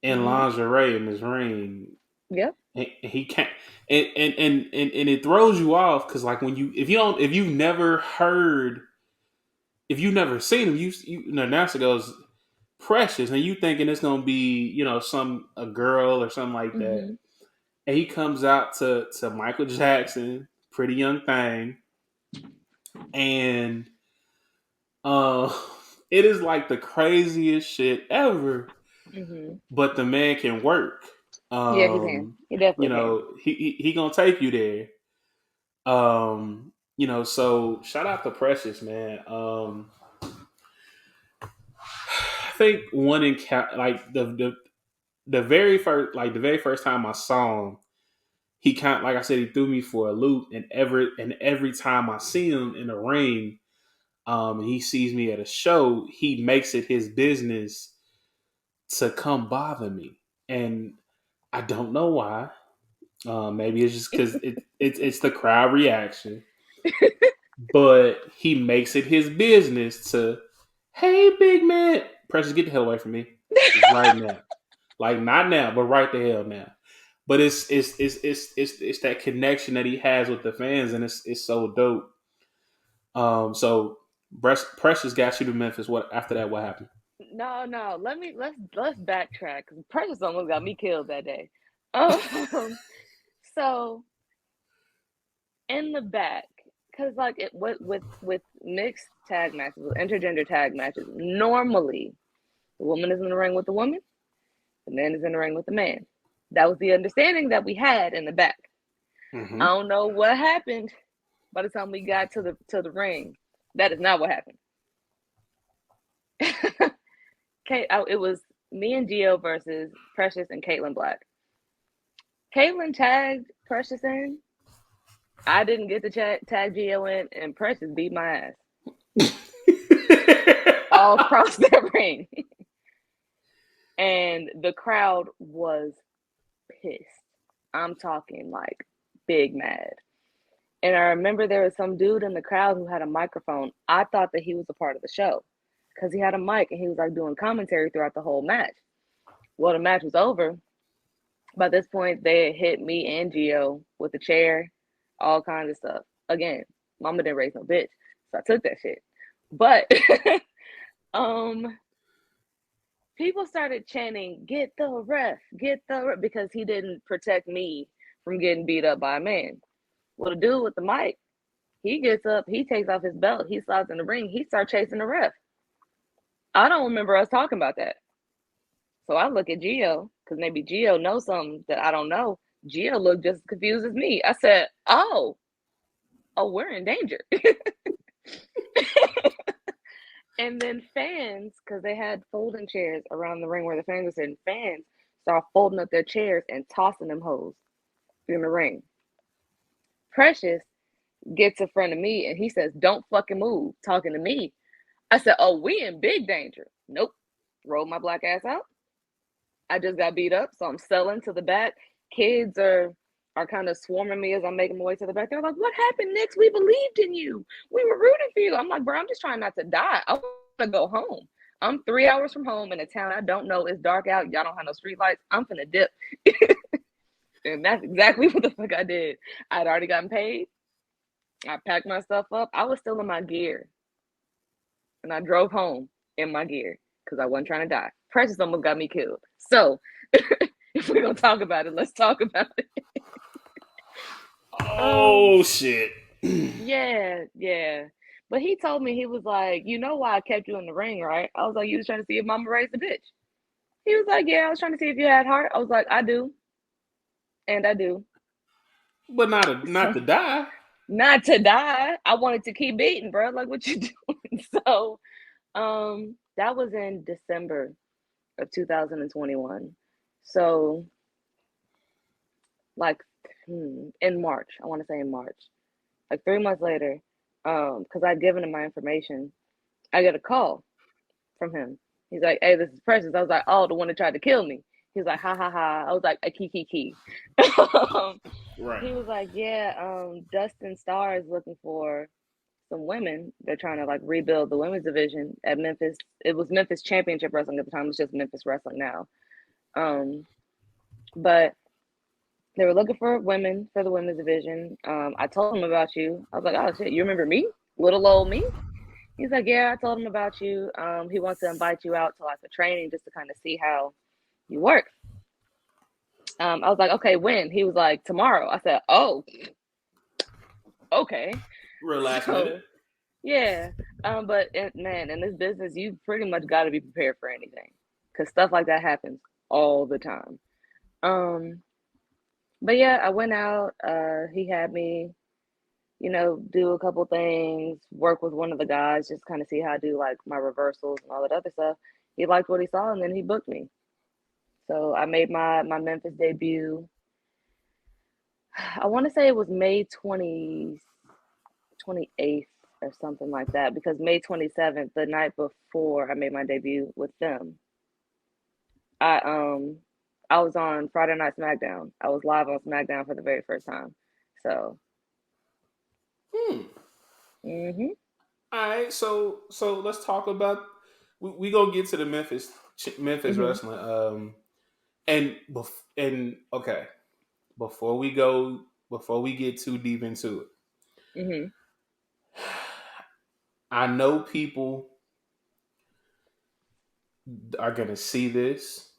in Hmm. lingerie in his ring. Yep. And he can't, and it throws you off because like when if you've never heard, if you've never seen him, NASA goes Precious, and you thinking it's gonna be some a girl or something like that, Hmm. and he comes out to Michael Jackson, Pretty Young Thing, and uh, it is like the craziest shit ever. Hmm. But the man can work. Yeah, he can. He definitely can. He gonna take you there. So shout out to Precious, man. I think one encounter, like the very first time I saw him, he kind of, like I said, he threw me for a loop, and every time I see him in the ring, and he sees me at a show, he makes it his business to come bother me, and I don't know why. Maybe it's just because it's the crowd reaction. but he makes it his business to, hey, big man, Precious, get the hell away from me right now. Like not now, but right the hell now. But it's that connection that he has with the fans, and it's so dope. So Precious got you to Memphis. What after that? What happened? No, no. Let's backtrack. 'Cause Precious almost got me killed that day. Um, so in the back, because like it with mixed tag matches, with intergender tag matches, normally the woman is in the ring with the woman, the man is in the ring with the man. That was the understanding that we had in the back. I Mm-hmm. don't know what happened by the time we got to the ring. That is not what happened. It was me and Gio versus Precious and Caitlin Black. Caitlin tagged Precious in. I didn't get to tag Gio in, and Precious beat my ass all across the ring. And the crowd was pissed. I'm talking like big mad. And I remember there was some dude in the crowd who had a microphone. I thought that he was a part of the show because he had a mic and he was like doing commentary throughout the whole match. Well, the match was over. By this point, they had hit me and Gio with a chair, all kinds of stuff. Again, mama didn't raise no bitch, so I took that shit. But um, people started chanting, "Get the ref, get the ref," because he didn't protect me from getting beat up by a man. Well, the dude with the mic, he gets up, he takes off his belt, he slides in the ring, he starts chasing the ref. I don't remember us talking about that. So I look at Gio, because maybe Gio knows something that I don't know. Gio looked just as confused as me. I said, oh, we're in danger. And then fans, because they had folding chairs around the ring where the fans were sitting, fans started folding up their chairs and tossing them hoes in the ring. Precious gets in front of me and he says, "Don't fucking move," talking to me. I said, "Oh, we in big danger." Nope. Roll my black ass out. I just got beat up, so I'm selling to the back. Kids are kind of swarming me as I'm making my way to the back. They're like, "What happened, Nyx? We believed in you. We were rooting for you." I'm like, "Bro, I'm just trying not to die. I want to go home. I'm 3 hours from home in a town I don't know. It's dark out. Y'all don't have no street lights. I'm finna dip." And that's exactly what the fuck I did. I'd already gotten paid. I packed my stuff up. I was still in my gear. And I drove home in my gear because I wasn't trying to die. Precious almost got me killed. So if we're gonna talk about it, let's talk about it. Um, Oh shit. yeah, yeah. But he told me, he was like, "You know why I kept you in the ring, right?" I was like, "You was trying to see if mama raised a bitch." He was like, "Yeah, I was trying to see if you had heart." I was like, "I do, and I do." But not So to die. not to die. I wanted to keep beating, bro. Like, what you doing? So that was in December of 2021. So like in March, I want to say in March, like 3 months later, because I'd given him my information, I get a call from him. He's like, "Hey, this is Precious." I was like, "Oh, the one that tried to kill me." He's like, "Ha ha ha." I was like, "A key." Right. He was like, "Yeah, Dustin Starr is looking for some women. They're trying to like rebuild the women's division at Memphis. It was Memphis Championship Wrestling at the time. It's just Memphis Wrestling now. Um, but they were looking for women for the women's division. I told him about you. I was like, "Oh shit, you remember me? Little old me?" He's like, "Yeah, I told him about you. He wants to invite you out to like a training just to kind of see how you work." I was like, "Okay, when?" He was like, "Tomorrow." I said, "Oh, okay." Real last minute. So yeah, but man, in this business, you pretty much got to be prepared for anything because stuff like that happens all the time. Um, but yeah, I went out. He had me, do a couple things, work with one of the guys, just kind of see how I do like my reversals and all that other stuff. He liked what he saw, and then he booked me. So I made my Memphis debut. I want to say it was May 28th or something like that, because May 27th, the night before I made my debut with them, I um I was on Friday Night SmackDown. I was live on SmackDown for the very first time. So Hmm. Mhm. All right, so let's talk about we gonna get to the Memphis Mhm. wrestling. And okay, before we get too deep into it, Mhm. I know people are gonna see this,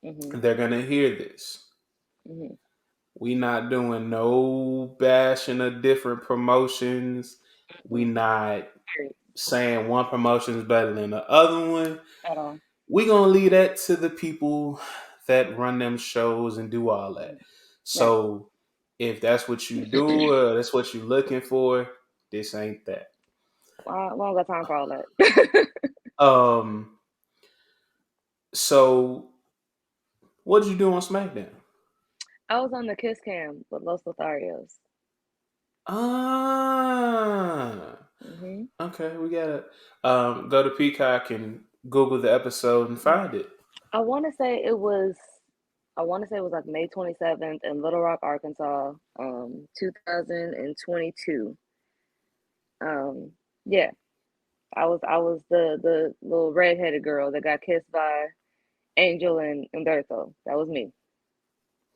Mhm. they're gonna hear this. Mhm. We not doing no bashing of different promotions. We Mhm. not Period. saying one promotion is better than the other one. At all. We gonna leave that to the people that run them shows and do all that. Mhm. Right. So if that's what you do or that's what you're looking for, this ain't that. We don't got time for all that. Um. So what did you do on SmackDown? I was on the Kiss Cam with Los Lotharios. Ah. Mhm. Okay, we gotta go to Peacock and Google the episode and find it. I want to say it was. I want to say it was like May 27th in Little Rock, Arkansas, 2022. Um, yeah, I was the little redheaded girl that got kissed by Angel and Umberto. That was me.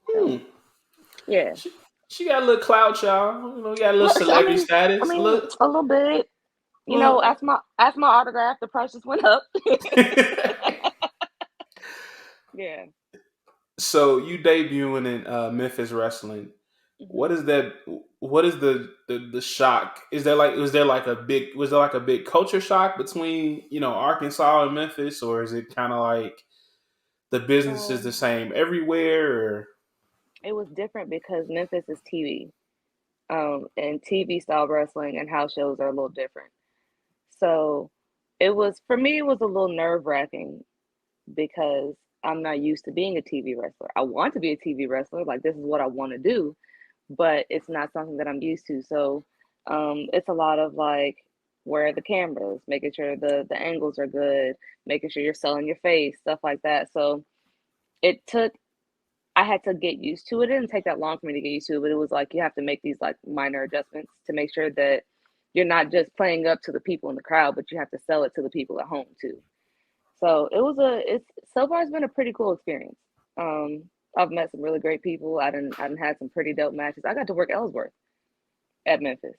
Hmm. So yeah. She, she got a little clout, y'all. You know, got a little Look, I celebrity mean, I status. mean, Look, a little bit. You know, look. as my autograph, the price just went up. Yeah. So you debuting in Memphis wrestling. Hmm. What is that? What is the shock? Is there like was there like a big culture shock between Arkansas and Memphis, or is it kind of like the business is the Um, same everywhere? Or it was different because Memphis is TV. And TV style wrestling and house shows are a little different. So it was for me. It was a little nerve wracking because I'm not used to being a TV wrestler. I want to be a TV wrestler, like this is what I want to do, but it's not something that I'm used to. So it's a lot of like where are the cameras, making sure the angles are good, making sure you're selling your face, stuff like that. So it took I had to get used to it. It didn't take that long for me to get used to it, but it was like you have to make these like minor adjustments to make sure that you're not just playing up to the people in the crowd, but you have to sell it to the people at home too. So it's so far it's been a pretty cool experience. Um, I've met some really great people. I didn't had some pretty dope matches. I got to work Ellsworth at Memphis.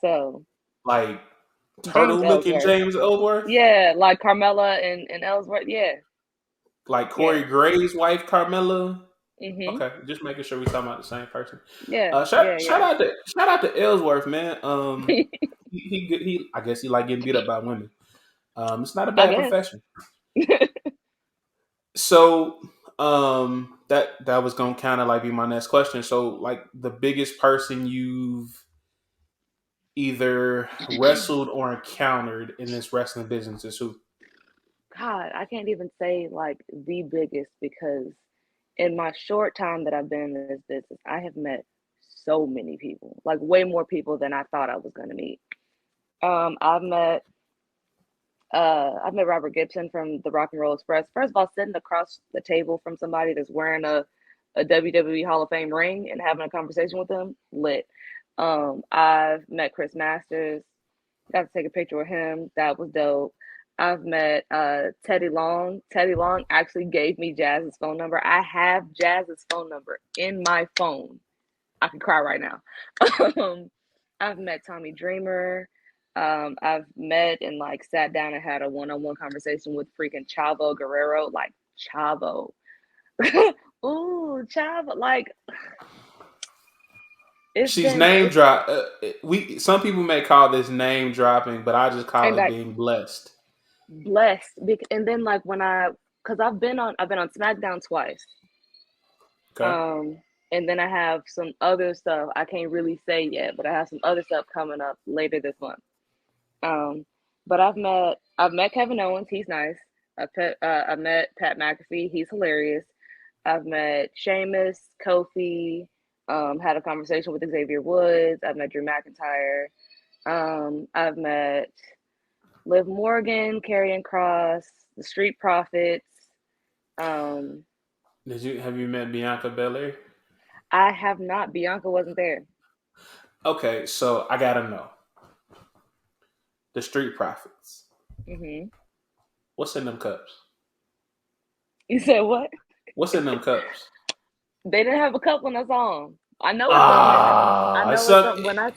So like James turtle looking Ellsworth. James Ellsworth, Yeah, like Carmella and Ellsworth. Yeah, like yeah. Corey Gray's wife Carmella. Mhm. Okay, just making sure we talking about the same person. Yeah, Shout yeah, shout yeah. out to shout out to Ellsworth, man. He I guess he like getting beat up by women. It's not a I bad guess. profession. So that was gonna kind of like be my next question. So like the biggest person you've either wrestled or encountered in this wrestling business is who? God, I can't even say like the biggest because in my short time that I've been in this business, I have met so many people, like way more people than I thought I was going to meet. Um, I've met I've met Robert Gibson from the Rock and Roll Express. First of all, sitting across the table from somebody that's wearing a WWE Hall of Fame ring and having a conversation with them, lit. I've met Chris Masters, got to take a picture with him. That was dope. I've met Teddy Long. Teddy Long actually gave me Jazz's phone number. I have Jazz's phone number in my phone. I could cry right now. um, I've met Tommy Dreamer. I've met and like sat down and had a one-on-one conversation with freaking Chavo Guerrero, like Chavo. Ooh, Chavo, like it's She's been name it's drop. We some people may call this name dropping, but I just call and it like being blessed. blessed. And then like because I've been on SmackDown twice. Okay. Um, and then I have some other stuff I can't really say yet, but I have some other stuff coming up later this month. Um, but I've met Kevin Owens. He's nice. I met Pat McAfee. He's hilarious. I've met Sheamus, Kofi. Had a conversation with Xavier Woods. I've met Drew McIntyre. I've met Liv Morgan, Karrion Cross, the Street Profits. Um, Have you met Bianca Belair? I have not. Bianca wasn't there. Okay, so I gotta know. the Street Profits. Hmm. What's in them cups? You said what? What's in them cups? They didn't have a cup when I saw them. I know it's something. I Ah, know it's some. something.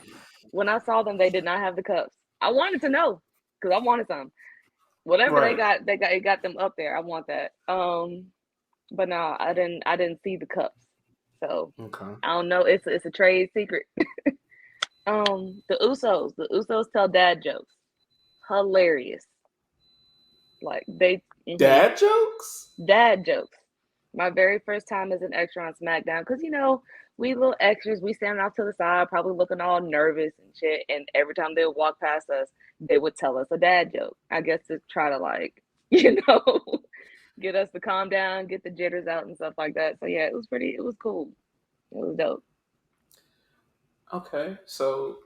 When I saw them, they did not have the cups. I wanted to know because I wanted some. Whatever Right. it got them up there. I want that. But no, I didn't see the cups. So Okay. I don't know. It's a trade secret. The Usos tell dad jokes. Hilarious. Like Dad jokes. dad jokes. My very first time as an extra on SmackDown, because we little extras, we standing off to the side, probably looking all nervous and shit. And every time they would walk past us, they would tell us a dad joke. I guess to try to like, you know, get us to calm down, get the jitters out and stuff like that. So yeah, it was cool. It was dope. Okay, so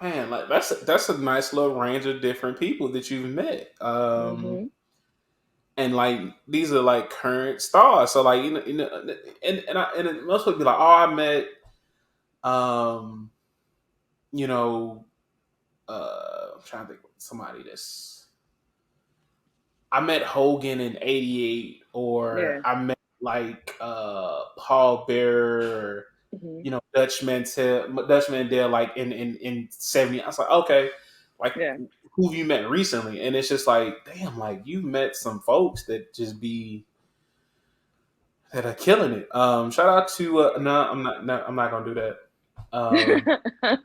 man, like that's a nice little range of different people that you've met. Hmm. And like these are like current stars. So like and most people be like, oh, I met um, you know, I'm trying to think of somebody that's I met Hogan in '88, or Yeah. I met like Paul Bearer, or Hmm. Dutch Mandel, like in '70. I was like, okay, like Yeah. who have you met recently? And it's just like, damn, like you met some folks that just be that are killing it. Shout out to no, I'm not, no, I'm not gonna do that.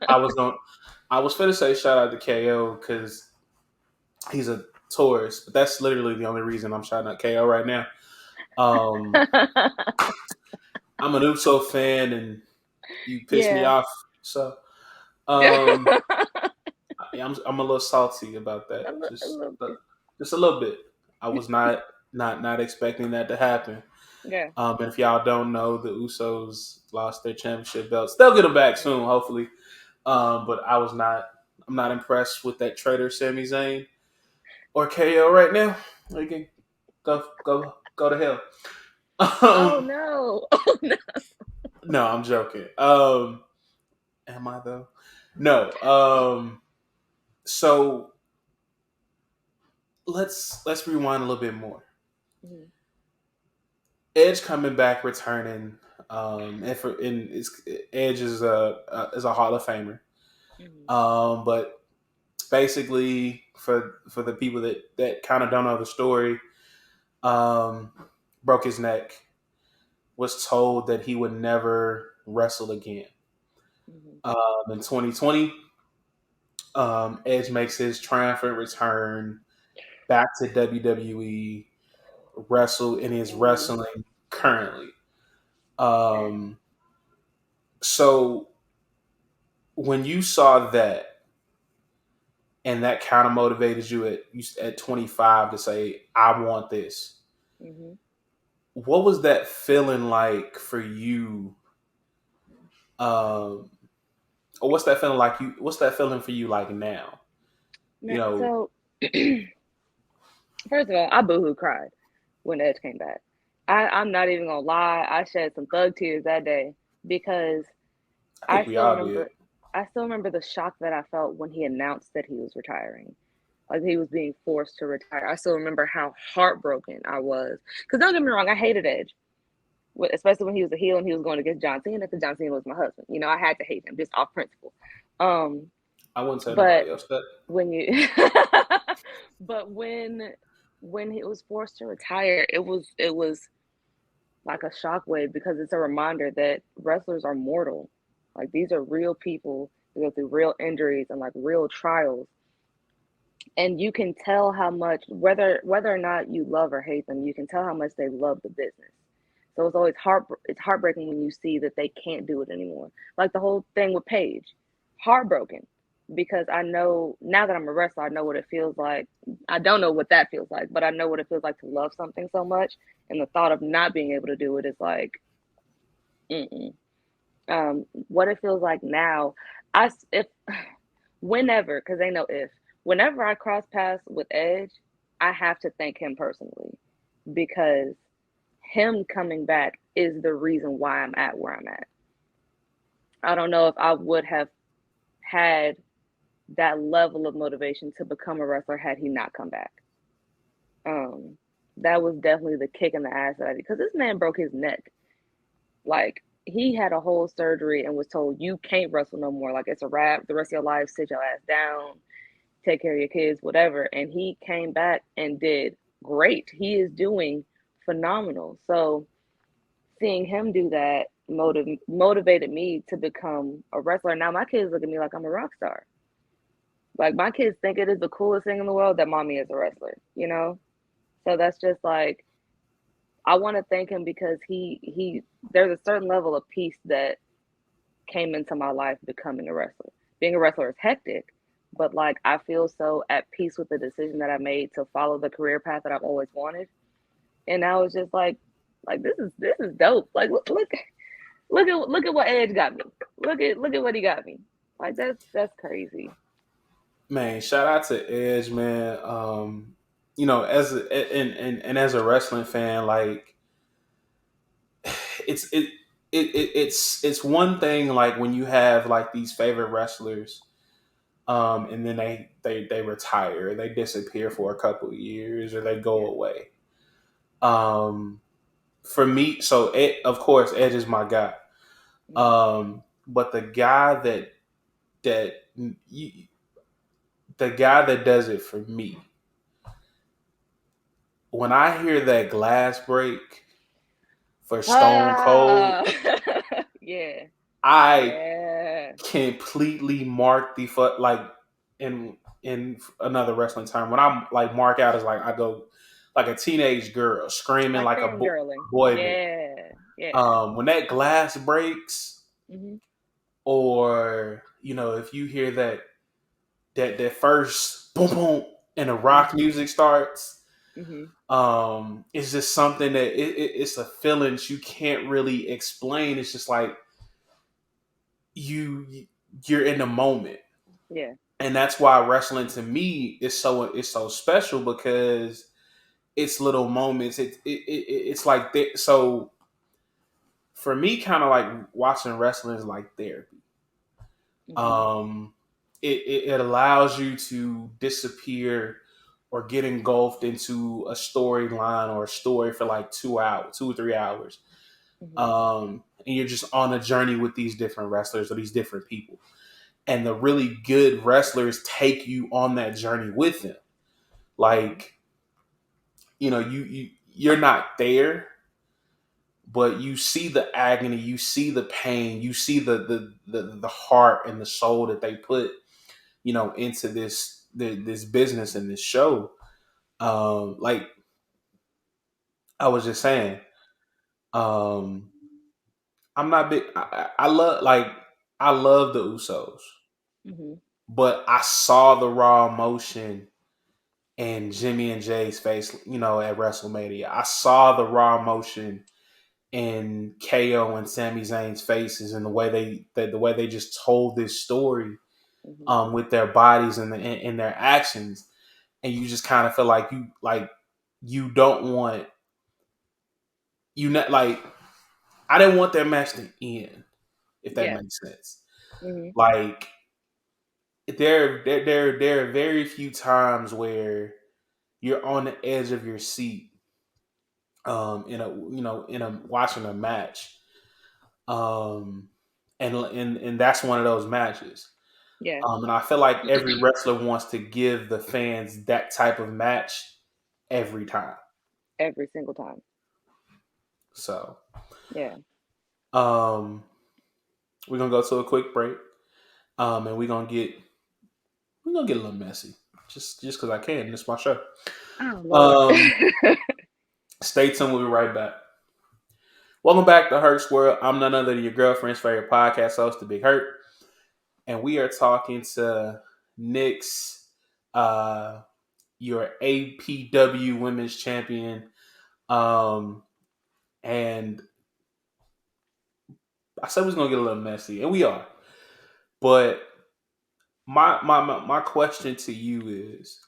I was going, I was gonna say shout out to KO because he's a tourist, but that's literally the only reason I'm shouting out KO right now. Um, I'm an Uso fan, and you pissed me Yeah. off. So, um, yeah, I'm a little salty about that. A little bit. Just a little bit. I was not expecting that to happen. Yeah. And if y'all don't know, the Usos lost their championship belts. They'll get them back soon, hopefully. But I'm not impressed with that traitor Sami Zayn or KO right now. We can go to hell. Oh Um, no. Oh no. no, I'm joking. Am I though? No. So let's rewind a little bit more. Mhm. Edge coming back, returning, Edge is a Hall of Famer. Mhm. But basically, for the people that kind of don't know the story, um, broke his neck. Was told that he would never wrestle again. Mhm. In 2020, Edge makes his triumphant return back to WWE, wrestle in his Mhm. wrestling currently. Um, so when you saw that and that kind of motivated you at 25 to say, I want this. Mhm. What was that feeling like for you? Um, or what's that feeling like what's that feeling for you like now? You know, So first of all, I boohoo cried when Edge came back. I'm not even gonna lie. I shed some thug tears that day because I I think we still all did. remember. I still remember the shock that I felt when he announced that he was retiring, like he was being forced to retire. I still remember how heartbroken I was. Because don't get me wrong, I hated Edge, especially when he was a heel and he was going against John Cena. Because John Cena was my husband. I had to hate him just off principle. Um, I wouldn't say but nobody else that. when you but when he was forced to retire, it was like a shockwave because it's a reminder that wrestlers are mortal. Like these are real people who go through real injuries and like real trials, and you can tell how much, whether or not you love or hate them, you can tell how much they love the business. So it's heartbreaking when you see that they can't do it anymore. Like the whole thing with Paige, heartbroken, because I know now that I'm a wrestler, I know what it feels like. I don't know what that feels like, but I know what it feels like to love something so much, and the thought of not being able to do it is like, mm-mm. What it feels like now, if whenever, because they know if whenever I cross paths with Edge, I have to thank him personally because him coming back is the reason why I'm at where I'm at. I don't know if I would have had that level of motivation to become a wrestler had he not come back. Um, that was definitely the kick in the ass that I did because this man broke his neck. Like he had a whole surgery and was told you can't wrestle no more. Like it's a wrap. The rest of your life, sit your ass down, take care of your kids, whatever. And he came back and did great. He is doing phenomenal. So seeing him do that motivated me to become a wrestler. Now my kids look at me like I'm a rock star. Like my kids think it is the coolest thing in the world that mommy is a wrestler, you know? So that's just like I want to thank him because he there's a certain level of peace that came into my life becoming a wrestler. Being a wrestler is hectic, but like I feel so at peace with the decision that I made to follow the career path that I've always wanted. And I was just like this is dope. Like look at what Edge got me. Look at what he got me. Like that's crazy. Man, shout out to Edge, man. As and as a wrestling fan, like it's it's one thing like when you have like these favorite wrestlers, and then they retire, they disappear for a couple of years, or they go Yeah. away. Um, for me, so of course Edge is my guy. Mm-hmm. But that the guy that does it for me, when I hear that glass break for Stone Cold, Ah, yeah, I yeah. completely mark the foot like in another wrestling term. When I'm like mark out is like I go like a teenage girl screaming Like like a fangirling. boy band. Yeah, yeah. When that glass breaks, Mhm, or if you hear that first boom boom and the rock mhm, music starts, mhm. it's just something that it's a feeling you can't really explain. It's just like you you're in the moment, Yeah, and that's why wrestling to me is so special because it's little moments. It's like that. So for me, kind of like watching wrestling is like therapy. mhm, Um, it allows you to disappear or get engulfed into a storyline or a story for like 2 hours, 2 or 3 hours. mhm, And you're just on a journey with these different wrestlers or these different people. And the really good wrestlers take you on that journey with them. mhm. Like, you're not there, but you see the agony, you see the pain, you see the heart and the soul that they put, into this business and this show. Like I was just saying, um, I'm not big. I love the Usos, Mhm. but I saw the raw emotion in Jimmy and Jay's face, at WrestleMania. I saw the raw emotion in KO and Sami Zayn's faces, and the way they just told this story, Mhm. with their bodies and their actions, and you just kind of feel like you don't want you not like I didn't want their match to end, if that Yeah. makes sense. Mhm. Like there are very few times where you're on the edge of your seat, in a watching a match, um, and that's one of those matches. Yeah. And I feel like every wrestler wants to give the fans that type of match every time. Every single time. So, Yeah. um, we're gonna go to a quick break, and we're gonna get a little messy, just because I can. It's my show. Oh Lord. Um, Stay tuned. We'll be right back. Welcome back to Hurt's World. I'm none other than your girlfriend's favorite podcast host, The Big Hurt, and we are talking to Nyx, uh, your APW Women's Champion. And I said we was gonna get a little messy, and we are. But my question to you is,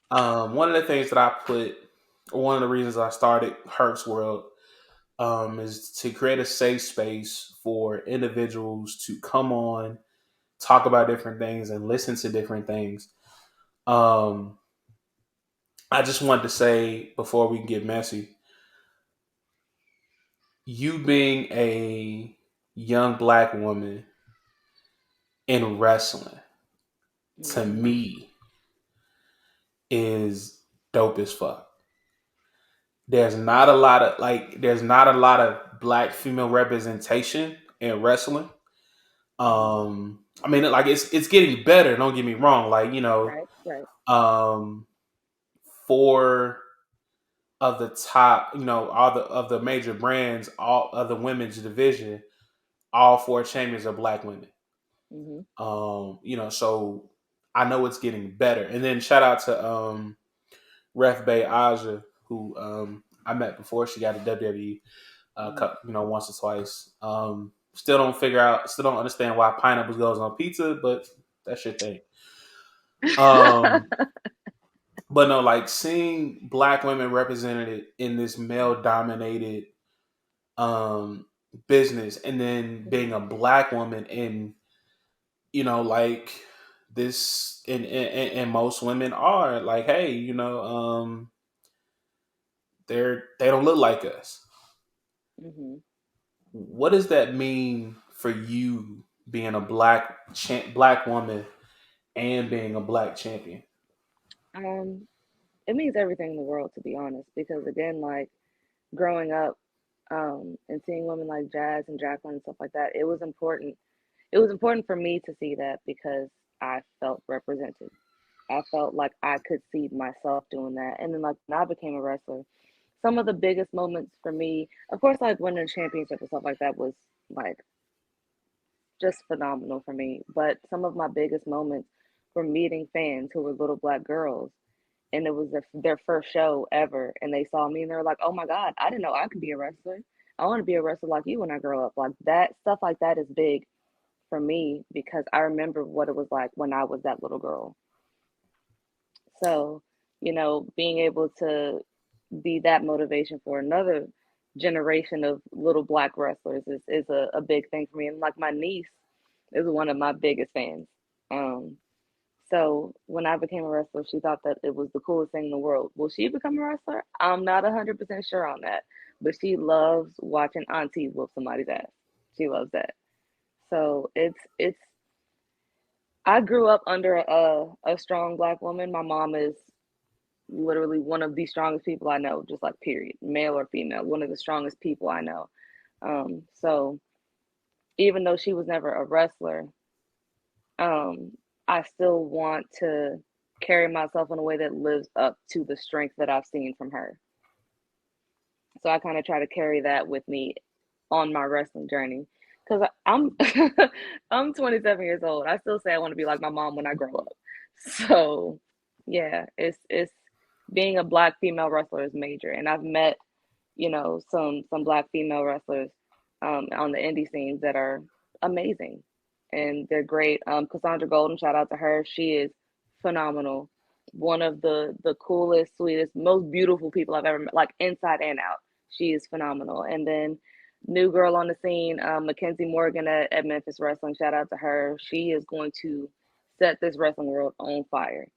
one of the things that I put, or one of the reasons I started Hurt's World, is to create a safe space for individuals to come on talk about different things and listen to different things. Um, I just wanted to say before we get messy, you being a young black woman in wrestling to Mm-hmm. me is dope as fuck. There's not a lot of black female representation in wrestling. Mm-hmm. I mean, like it's getting better. Don't get me wrong. Like Right, right. um, four of the top, all the major brands, all of the women's division, all four champions are black women. Mm-hmm. So I know it's getting better. And then shout out to Ref Bay Aja, who I met before she got a WWE, Mm-hmm. once or twice. Still don't understand why pineapples goes on pizza, but that's your thing. Um, but no, like seeing black women represented in this male dominated um business, and then being a black woman in like this, and most women are like, hey, they don't look like us. Mm-hmm. What does that mean for you being a black woman and being a black champion? Um, it means everything in the world, to be honest, because again, like growing up, and seeing women like Jazz and Jacqueline and stuff like that, it was important. It was important for me to see that because I felt represented. I felt like I could see myself doing that. And then like when I became a wrestler, some of the biggest moments for me, of course, like winning a championship and stuff like that was like just phenomenal for me. But some of my biggest moments were meeting fans who were little black girls, and it was their first show ever, and they saw me and they were like, "Oh my God, I didn't know I could be a wrestler. I want to be a wrestler like you when I grow up." Like that stuff like that is big for me because I remember what it was like when I was that little girl. So, being able to be that motivation for another generation of little black wrestlers is a big thing for me. And like my niece is one of my biggest fans. Um, so when I became a wrestler, she thought that it was the coolest thing in the world. Will she become a wrestler? I'm not 100% sure on that, but she loves watching Auntie whoop somebody's ass. She loves that. So it's. I grew up under a strong black woman. My mom is literally one of the strongest people I know, just like period, male or female, one of the strongest people I know. So even though she was never a wrestler, um, I still want to carry myself in a way that lives up to the strength that I've seen from her. So I kind of try to carry that with me on my wrestling journey. Cause I'm I'm 27 years old. I still say I want to be like my mom when I grow up. So yeah, it's being a black female wrestler is major. And I've met, some black female wrestlers on the indie scenes that are amazing and they're great. Cassandra Golden, shout out to her. She is phenomenal. One of the coolest, sweetest, most beautiful people I've ever met, like inside and out. She is phenomenal. And then new girl on the scene, Mackenzie Morgan at Memphis Wrestling. Shout out to her. She is going to set this wrestling world on fire.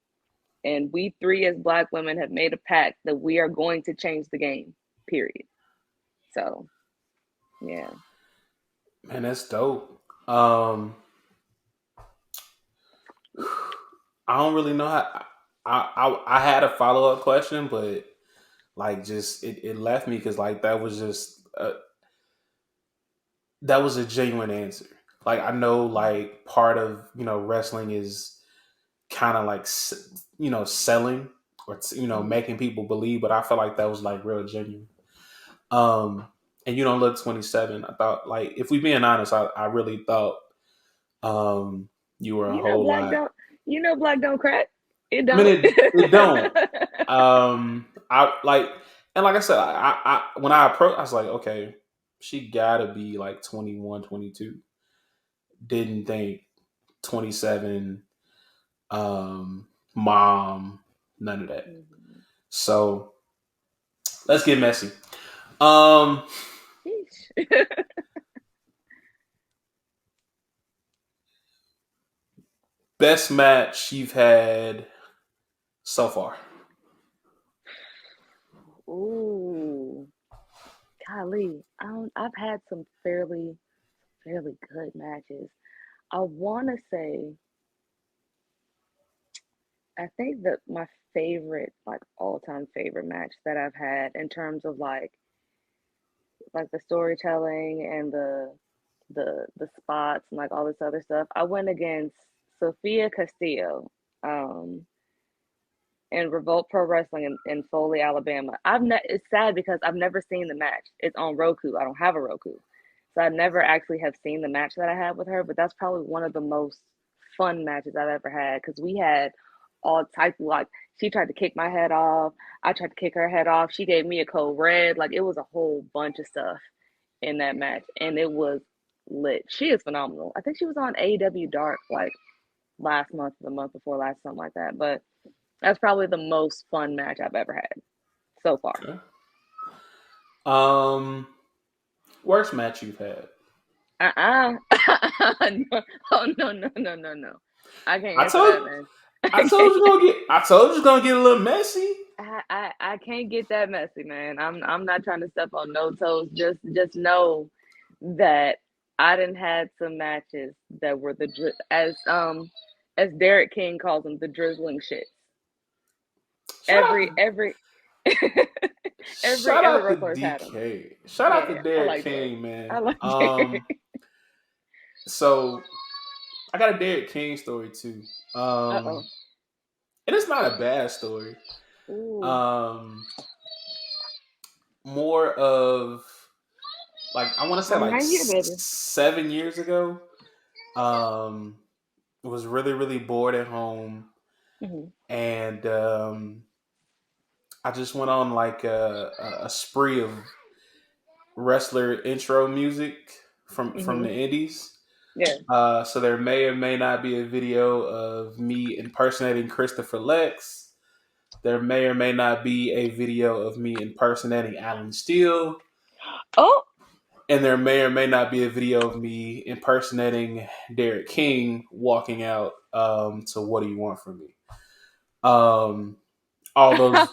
And we three as black women have made a pact that we are going to change the game. Period. So yeah. Man, that's dope. Um, I don't really know how. I had a follow up question, but like just it left me because like that was a genuine answer. Like I know like part of wrestling is kind of like selling or Mm-hmm. making people believe, but I felt like that was like real genuine. Um, and you don't look 27. I thought like if we being honest, I really thought you were a You know, whole black lot. don't. You know, black don't crack. It I mean, don't. it don't. I like, and like I said, when I approached, I was like, okay, she gotta be like 21, 22. Didn't think 27, mom, none of that. Mhm. So let's get messy. Um, Sheesh. Best match you've had so far. Ooh, golly, I've had some fairly good matches. I want to say, I think that my favorite, like all time favorite match that I've had in terms of like the storytelling and the spots and like all this other stuff. I went against Sophia Castillo. Um, in Revolt Pro Wrestling in Foley, Alabama. It's sad because I've never seen the match. It's on Roku. I don't have a Roku, so I never actually have seen the match that I had with her. But that's probably one of the most fun matches I've ever had because we had all types of like she tried to kick my head off. I tried to kick her head off. She gave me a code red. Like it was a whole bunch of stuff in that match, and it was lit. She is phenomenal. I think she was on AEW Dark like last month, the month before last, something like that. But that's probably the most fun match I've ever had so far. Okay. Um, Worst match you've had. Uh-uh. No. Oh no. I can't I answer told that, man. I told you gonna get. I told you it's gonna get a little messy. I can't get that messy, man. I'm not trying to step on no toes. Just know that I didn't had some matches that were as Derek King calls them, the drizzling shits. Shout out Every Shout every out to wrestler's had them. DK. Shout out to Yeah, I Derek like Derek. King, I man. like Derek. So I got a Derek King story too. Uh oh. And it's not a bad story. Ooh. Um, More of like I want to say I'm like right here, baby. 7 years ago. Um, was really bored at home, Hmm. and I just went on like a spree of wrestler intro music from Hmm. the indies. Yeah. So there may or may not be a video of me impersonating Christopher Lex. There may or may not be a video of me impersonating Alan Steele. Oh. And there may or may not be a video of me impersonating Derek King walking out to What Do You Want From Me? Um, all those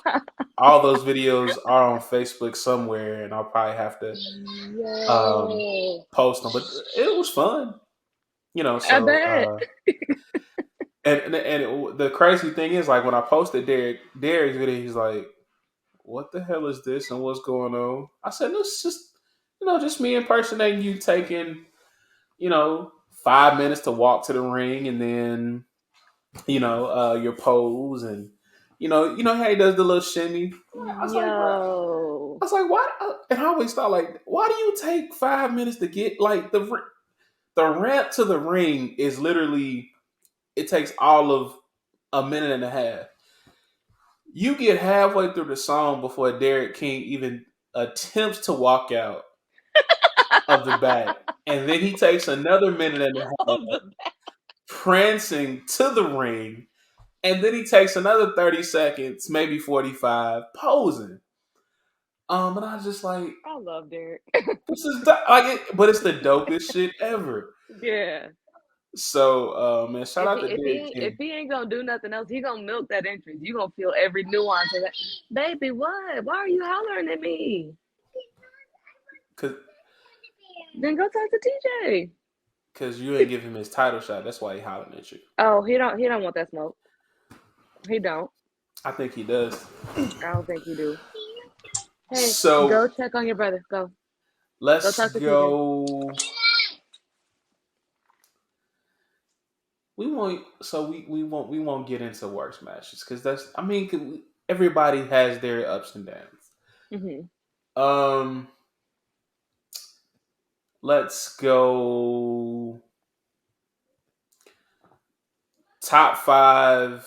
all those videos are on Facebook somewhere, and I'll probably have to um, Yo. post them. But it was fun, you know. I So bet. the crazy thing is, like when I posted Derek's video, he's like, "What the hell is this? And what's going on?" I said, "No, it's just just me impersonating you, taking 5 minutes to walk to the ring, and then your pose, and how he does the little shimmy." I was like, "Bro." Yo. I was like, "Why?" And I always thought, like, why do you take 5 minutes to get like the ramp to the ring is literally it takes all of a minute and a half. You get halfway through the song before Derek King even attempts to walk out of the back, and then he takes another minute and a half Of the prancing to the ring, and then he takes another 30 seconds, maybe 45, posing. And I was just like, I love Derek. this is but it's the dopest shit ever. Yeah. So, man, shout If out he to if he Derek ain't if King. he ain't gonna do nothing else, he gonna milk that entrance. You gonna feel every nuance of that. Baby, what? Why are you hollering at me? Cause, Then go talk to TJ. Cause you ain't give him his title shot. That's why he hollering at you. Oh, he don't want that smoke. He don't. I think he does. I don't think he do. Hey, So go check on your brother. Go. Go let's talk to TJ. go. We won't get into worse matches because that's I mean 'cause everybody has their ups and downs. Hmm. Um, let's go top five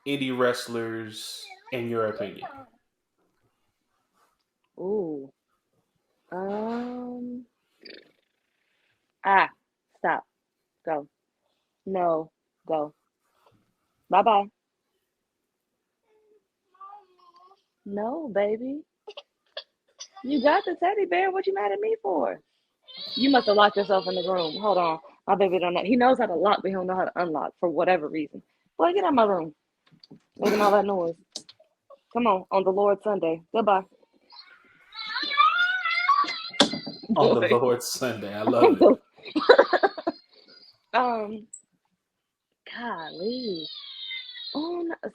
indie wrestlers in your opinion. Ooh. Um. Ah. Stop. Go. No. Go. Bye bye. No, baby. You got the teddy bear. What you mad at me for? You must have locked yourself in the room. Hold on. My baby don't know. He knows how to lock, but he don't know how to unlock for whatever reason. Boy, get out of my room, making all that noise. Come on the Lord's Sunday. Goodbye. On the Boy. Lord's Sunday. I love it. um, golly.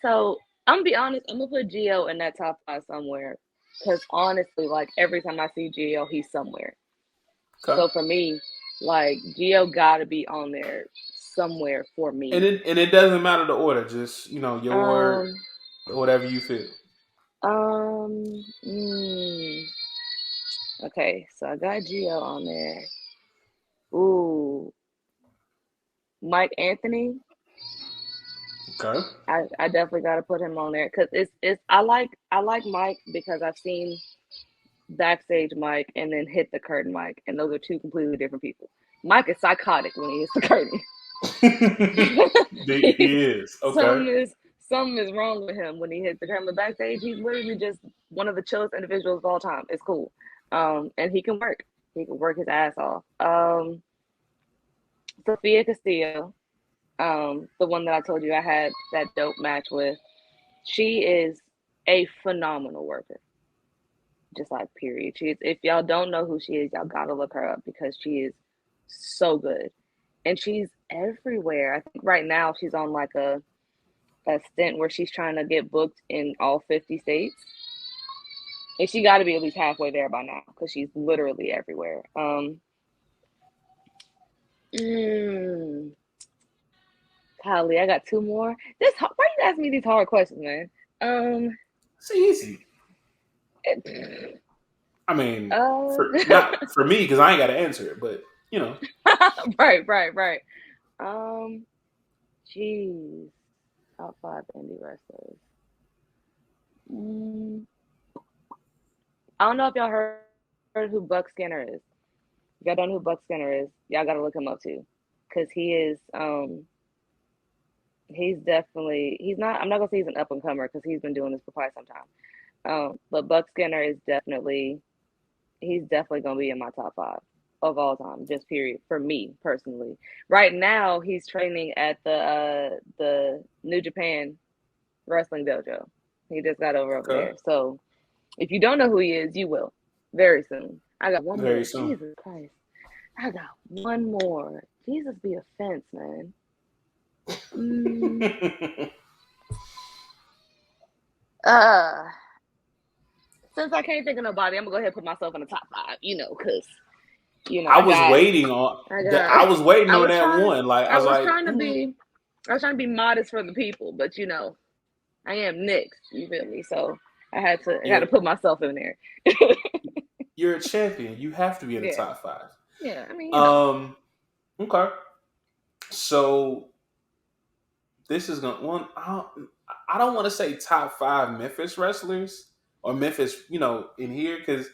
So I'm gonna be honest. I'm gonna put Geo in that top five somewhere. Cause honestly, like every time I see Geo, he's somewhere. Okay. So for me, like Geo gotta be on there somewhere for And me. it doesn't matter the order, just your Um, whatever you feel. um, mm, okay, so I got Geo on there. Ooh, Mike Anthony. Okay. I definitely got to put him on there because it's I like Mike because I've seen backstage Mike and then hit the curtain Mike, and those are two completely different people. Mike is psychotic when he hits the curtain. He is. Okay. something is something is wrong with him when he hits the curtain. But backstage, he's literally just one of the chillest individuals of all time. It's cool, and he can work. He can work his ass off. Sophia Castillo, the one that I told you I had that dope match with. She is a phenomenal worker. Just like period. She is, if y'all don't know who she is, y'all gotta look her up because she is so good. And she's everywhere. I think right now she's on like a stint where she's trying to get booked in all 50 states. And she got to be at least halfway there by now because she's literally everywhere. Mm, Kylie, I got two more. Why you asking me these hard questions, man? It's easy. It, I mean, uh, for not for me because I ain't got to answer it, but right. Um, Jeez, top five indie wrestlers. Mm, I don't know if y'all heard who Buck Skinner is. If y'all don't know who Buck Skinner is, y'all gotta look him up too, because he's definitely he's not. I'm not gonna say he's an up and comer because he's been doing this for quite some time. But Buck Skinner is definitely gonna be in my top five of all time, just period for me personally. Right now, he's training at the New Japan Wrestling Dojo. He just got over okay, there. So if you don't know who he is, you will very soon. I got one very more. soon. Jesus Christ. I got one more. Jesus be a fence, man. Mm, uh, since I can't think of nobody, I'm gonna go ahead and put myself in the top five. Because I was waiting on I that. got. I was waiting I on was that trying to. one. Like I I was was like, trying to be. I was trying to be modest for the people, but I am Nyx. You feel me? So I had to. I had you're to put myself in there. you're a champion. You have to be in the Yeah. top five. Yeah. I mean, Okay. So this is gonna one. I don't want to say top five Memphis wrestlers or Memphis, in here because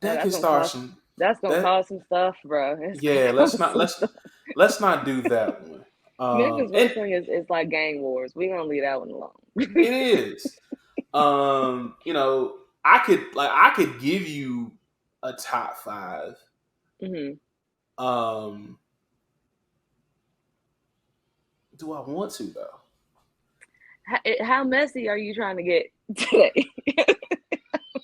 Oh, that can start some that's gonna that. cause some stuff, bro. It's gonna Yeah, cause some stuff. let's not do that one. Memphis And wrestling is like gang wars. We gonna leave that one alone. it is. I could give you a top five. hmm Um, do I want to though? How messy are you trying to get today?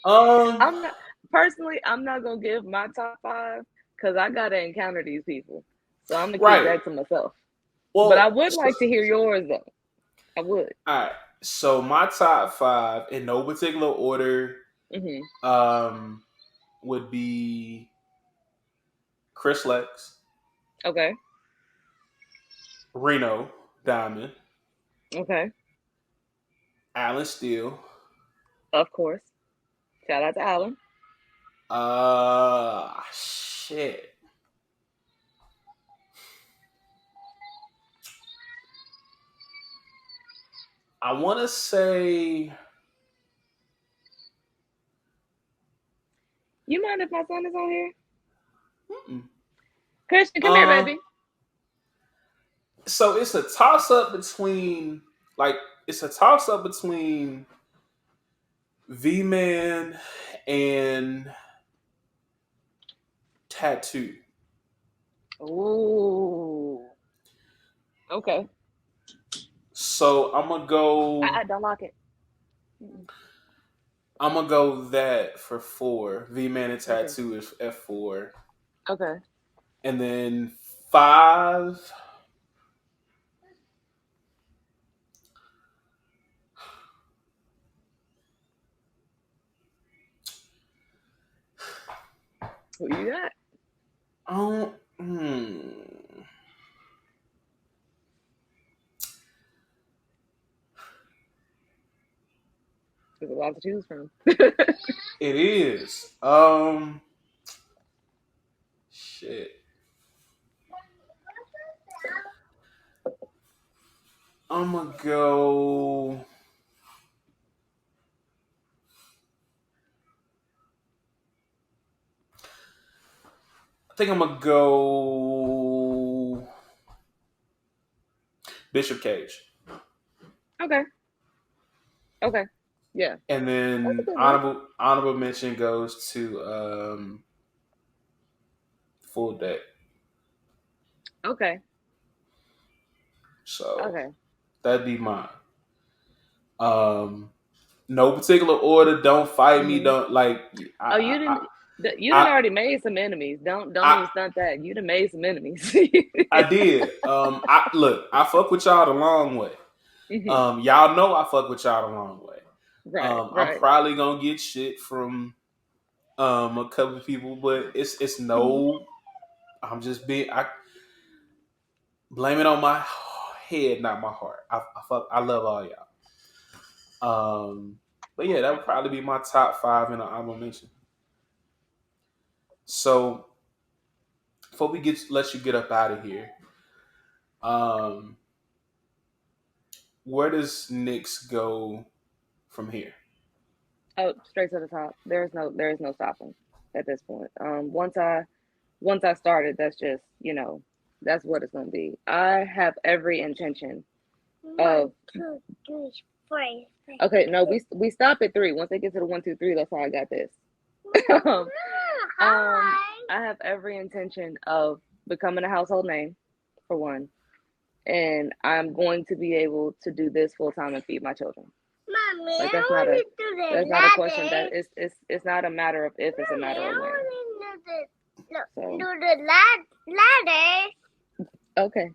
Um, I'm not personally. I'm not gonna give my top five because I gotta encounter these people. So I'm gonna keep right. that to myself. But I Well, would like to hear yours though. I would. all right. So my top five in no particular order hmm um would be Chris Lex, Okay. Reno Diamond, Okay. Alan Steele, Of course. Shout out to Alan. shit. I want to say You mind if my son is on here? mm-mm. Christian, come here, uh baby. so it's a toss up between like it's a toss up between V Man and Tattoo. Ooh. Okay. So I'm gonna go. I don't lock it. Mm-mm. I'm gonna go that for four. V Man and Okay. Tattoo is F4, Okay. and then five. Who you got? Oh, hmm. There's a lot to choose from. It is. Shit. I'm gonna go. I think I'm gonna go Bishop Cage, Okay. Okay. Yeah. and That's a then good one. honorable mention goes to Full Deck. Okay. So Okay. that'd be mine. Um, no particular order. Don't fight me. Hmm. Don't like. Oh, you didn't I, already made some enemies. Don't I, even stunt that. You done made some enemies. I did. I look. I fuck with y'all the long way. Hmm. Y'all know I fuck with y'all the long way. Right. I'm Right. probably gonna get shit from a couple of people, but it's no. I'm just being. I blame it on my head, not my heart. I fuck. I love all y'all. But yeah, that would probably be my top five in an honorable mention. So before we let you get up out of here, um, where does Nyx go from here? Oh, straight to the top. There is no stopping at this point. Once I started, that's just that's what it's gonna be. I have every intention of. 1, 2, 3, 4. Okay, no, we stop at three. Once they get to the 1, 2, 3, that's how I got this. um, I have every intention of becoming a household name, for one, and I'm going to be able to do this full time and feed my children. Mommy, like that's not a question. That it's not a matter of if, it's a matter of when. So. Do the ladder. Okay.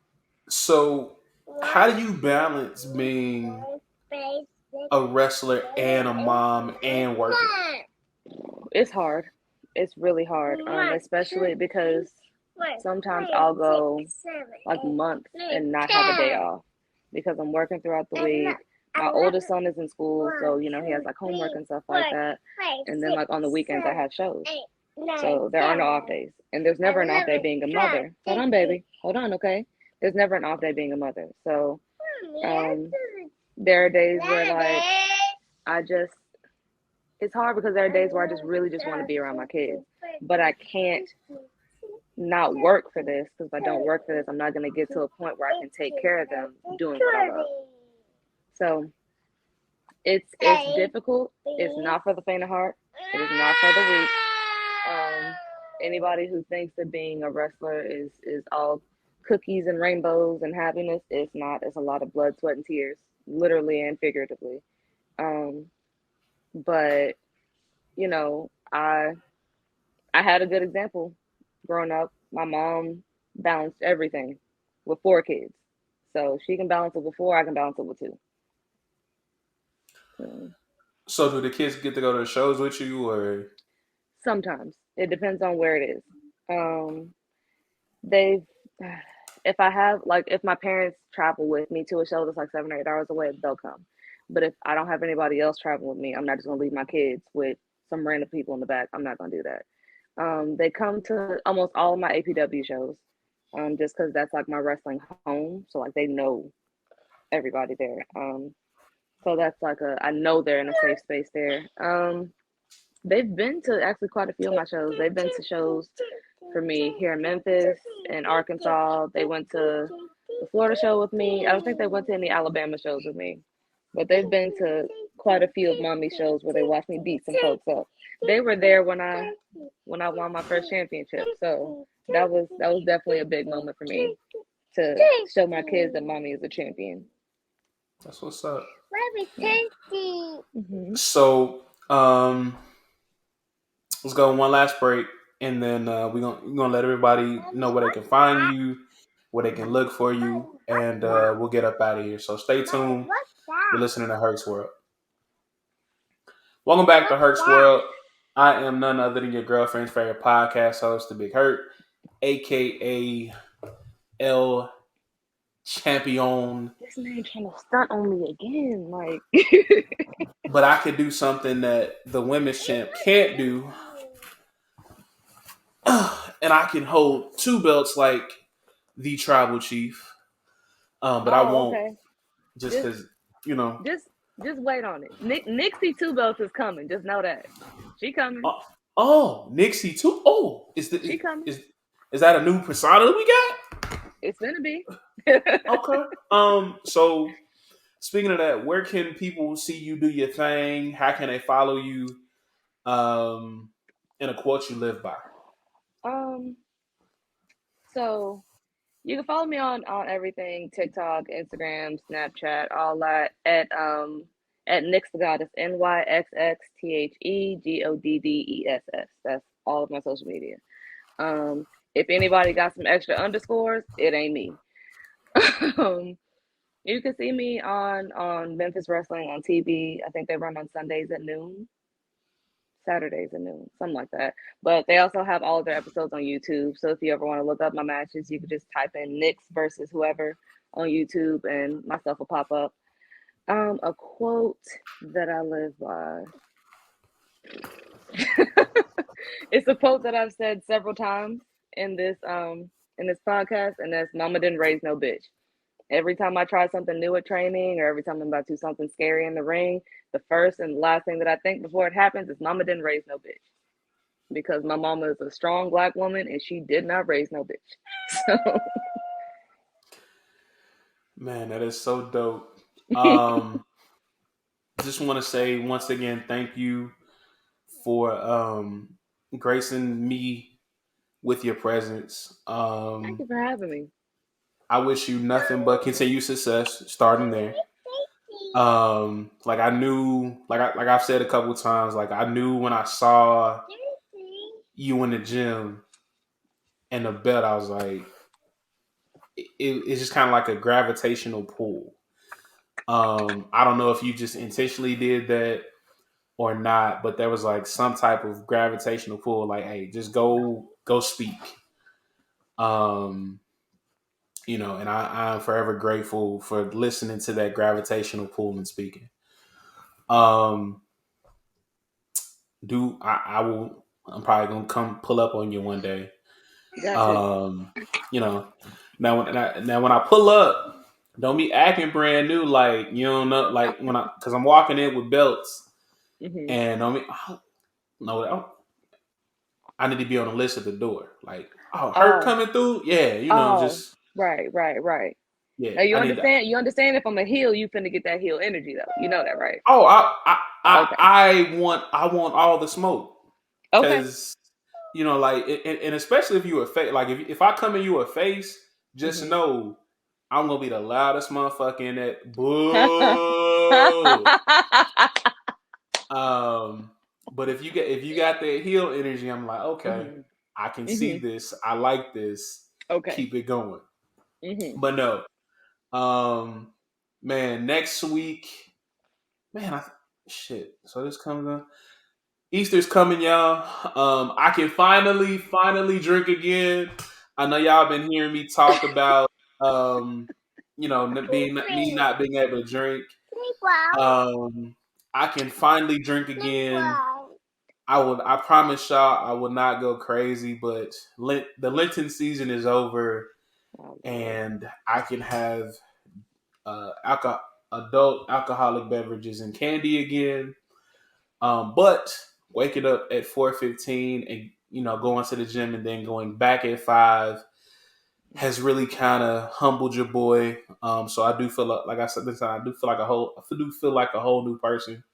So, how do you balance being a wrestler and a mom and working? It's hard. It's really hard, especially because sometimes I'll go like months and not have a day off because I'm working throughout the week. My oldest son is in school, so he has like homework and stuff like that. And then like on the weekends I have shows. So there are no off days. And there's never an off day being a mother. Hold on, baby. Hold on, okay? There's never an off day being a mother. So there are days where like I just it's hard because there are days where I just really just want to be around my kids. But I can't not work for this, because if I don't work for this, I'm not going to get to a point where I can take care of them doing what I love. So it's difficult. It's not for the faint of heart. It is not for the weak. Anybody who thinks that being a wrestler is all cookies and rainbows and happiness, it's not. It's a lot of blood, sweat, and tears, literally and figuratively. Um, but I had a good example growing up. My mom balanced everything with 4 kids. So she can balance it with 4, I can balance it with 2. So So, do the kids get to go to the shows with you, or sometimes it depends on where it is. Um, they've, if I have, like, if my parents travel with me to a show that's like 7 or 8 hours away, they'll come. But if I don't have anybody else traveling with me, I'm not just gonna leave my kids with some random people in the back. I'm not gonna do that. They come to almost all of my APW shows, just because that's like my wrestling home. So like they know everybody there. So that's like I know they're in a safe space there. They've been to actually quite a few of my shows. They've been to shows for me here in Memphis and Arkansas. They went to the Florida show with me. I don't think they went to any Alabama shows with me, but they've been to quite a few of mommy shows where they watch me beat some folks up. They were there when I won my first championship. So that was definitely a big moment for me to show my kids that mommy is a champion. That's what's up. Mm-hmm. So, let's go one last break, and then we're gonna let everybody know where they can find you, where they can look for you, and we'll get up out of here. So stay tuned. You're listening to Hertz World. Welcome back to Hertz World. I am none other than your girlfriend's favorite podcast host, the Big Hurt, aka El Champion. This man trying to stunt on me again, like. But I could do something that the women's champ can't do, and I can hold two belts like the tribal chief. But I Oh, won't, okay. just because you know. Just wait on it. Nyxxy two belts is coming. Just know that she coming. Nyxxy too. Oh, She coming. Is that a new persona that we got? It's gonna be. Okay. So speaking of that, where can people see you do your thing? How can they follow you? And a quote you live by. um. So you can follow me on everything: TikTok, Instagram, Snapchat, all that at NyxxTheGoddess, NyxxTheGoddess. That's all of my social media. If anybody got some extra underscores, it ain't me. You can see me on Memphis Wrestling on TV. I think they run on Sundays at noon, Saturdays at noon, something like that. But they also have all of their episodes on YouTube. So if you ever want to look up my matches, you can just type in Nyx versus whoever on YouTube, and myself will pop up. A quote that I live by. It's a quote that I've said several times in this podcast, and that's "Mama didn't raise no bitch." Every time I try something new at training, or every time I'm about to do something scary in the ring, the first and last thing that I think before it happens is "Mama didn't raise no bitch," because my mama is a strong Black woman and she did not raise no bitch. So Man, that is so dope. Just want to say once again, thank you for gracing me with your presence. thank you for having me. I wish you nothing but continued success starting there. Like I knew, like I've said a couple of times, like I knew when I saw you in the gym and the belt, I was like, it's just kind of like a gravitational pull. I don't know if you just intentionally did that or not, but there was like some type of gravitational pull. Like, hey, just go speak. Um, and I'm forever grateful for listening to that gravitational pull and speaking. Um, I will. I'm probably gonna come pull up on you one day. Gotcha. Um, you know, now when I pull up, don't be acting brand new like you don't know. Like because I'm walking in with belts, Mm-hmm. and no, I need to be on the list at the door. Like, oh, Hurt Oh, coming through, yeah, oh, just right. yeah. Now you I need that. understand. You understand if I'm a heel, you finna get that heel energy though. You know that, right? Oh, Okay. I want all the smoke Okay. because like, and especially if you a face, like if I come in you a face, just Mm-hmm. know I'm gonna be the loudest motherfucker in that. Boo. Um, but if you got that heel energy, I'm like, okay, Mm-hmm. I can see Mm-hmm. this. I like this. Okay. Keep it going. Mm-hmm. But no, man, next week, man, shit. So this comes on. Easter's coming, y'all. I can finally drink again. I know y'all been hearing me talk about, being me not being able to drink. I can finally drink again. I promise y'all, I will not go crazy. But the Lenten season is over, Oh Lord. and I can have adult alcoholic beverages and candy again. But waking up at 4:15 and going to the gym and then going back at 5 has really kind of humbled your boy. So I do feel like I said this time, I do feel like a whole new person.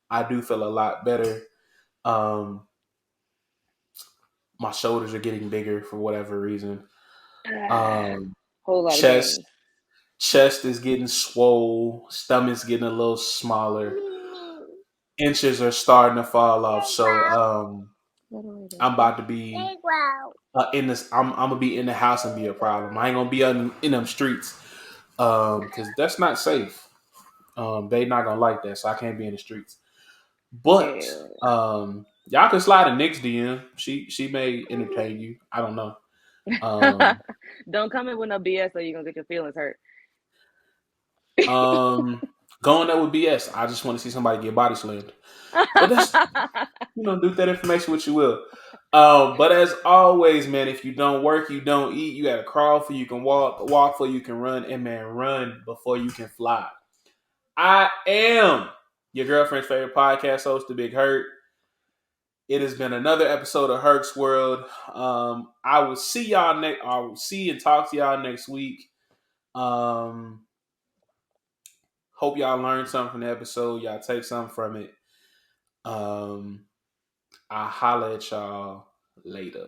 I do feel a lot better. Um, my shoulders are getting bigger for whatever reason. Um, Whole lot of chest gains. chest is getting swole. Stomach's getting a little smaller. Inches are starting to fall off. So I'm about to be in this. I'm gonna be in the house and be a problem. I ain't gonna be in them streets because that's not safe. They not gonna like that, so I can't be in the streets. But Ew. y'all can slide a Nyx DM. She may entertain you. I don't know. Um, Don't come in with no BS or you're gonna get your feelings hurt. um, going there with BS. I just want to see somebody get body slammed. But that's do that information what you will. But as always, man, if you don't work, you don't eat. You got to crawl for you can walk, walk for you can run, and man, run before you can fly. I am your girlfriend's favorite podcast host, The Big Hurt. It has been another episode of Herc's World. I will see y'all next. I will see and talk to y'all next week. Um, hope y'all learned something from the episode. Y'all take something from it. I'll holler at y'all later.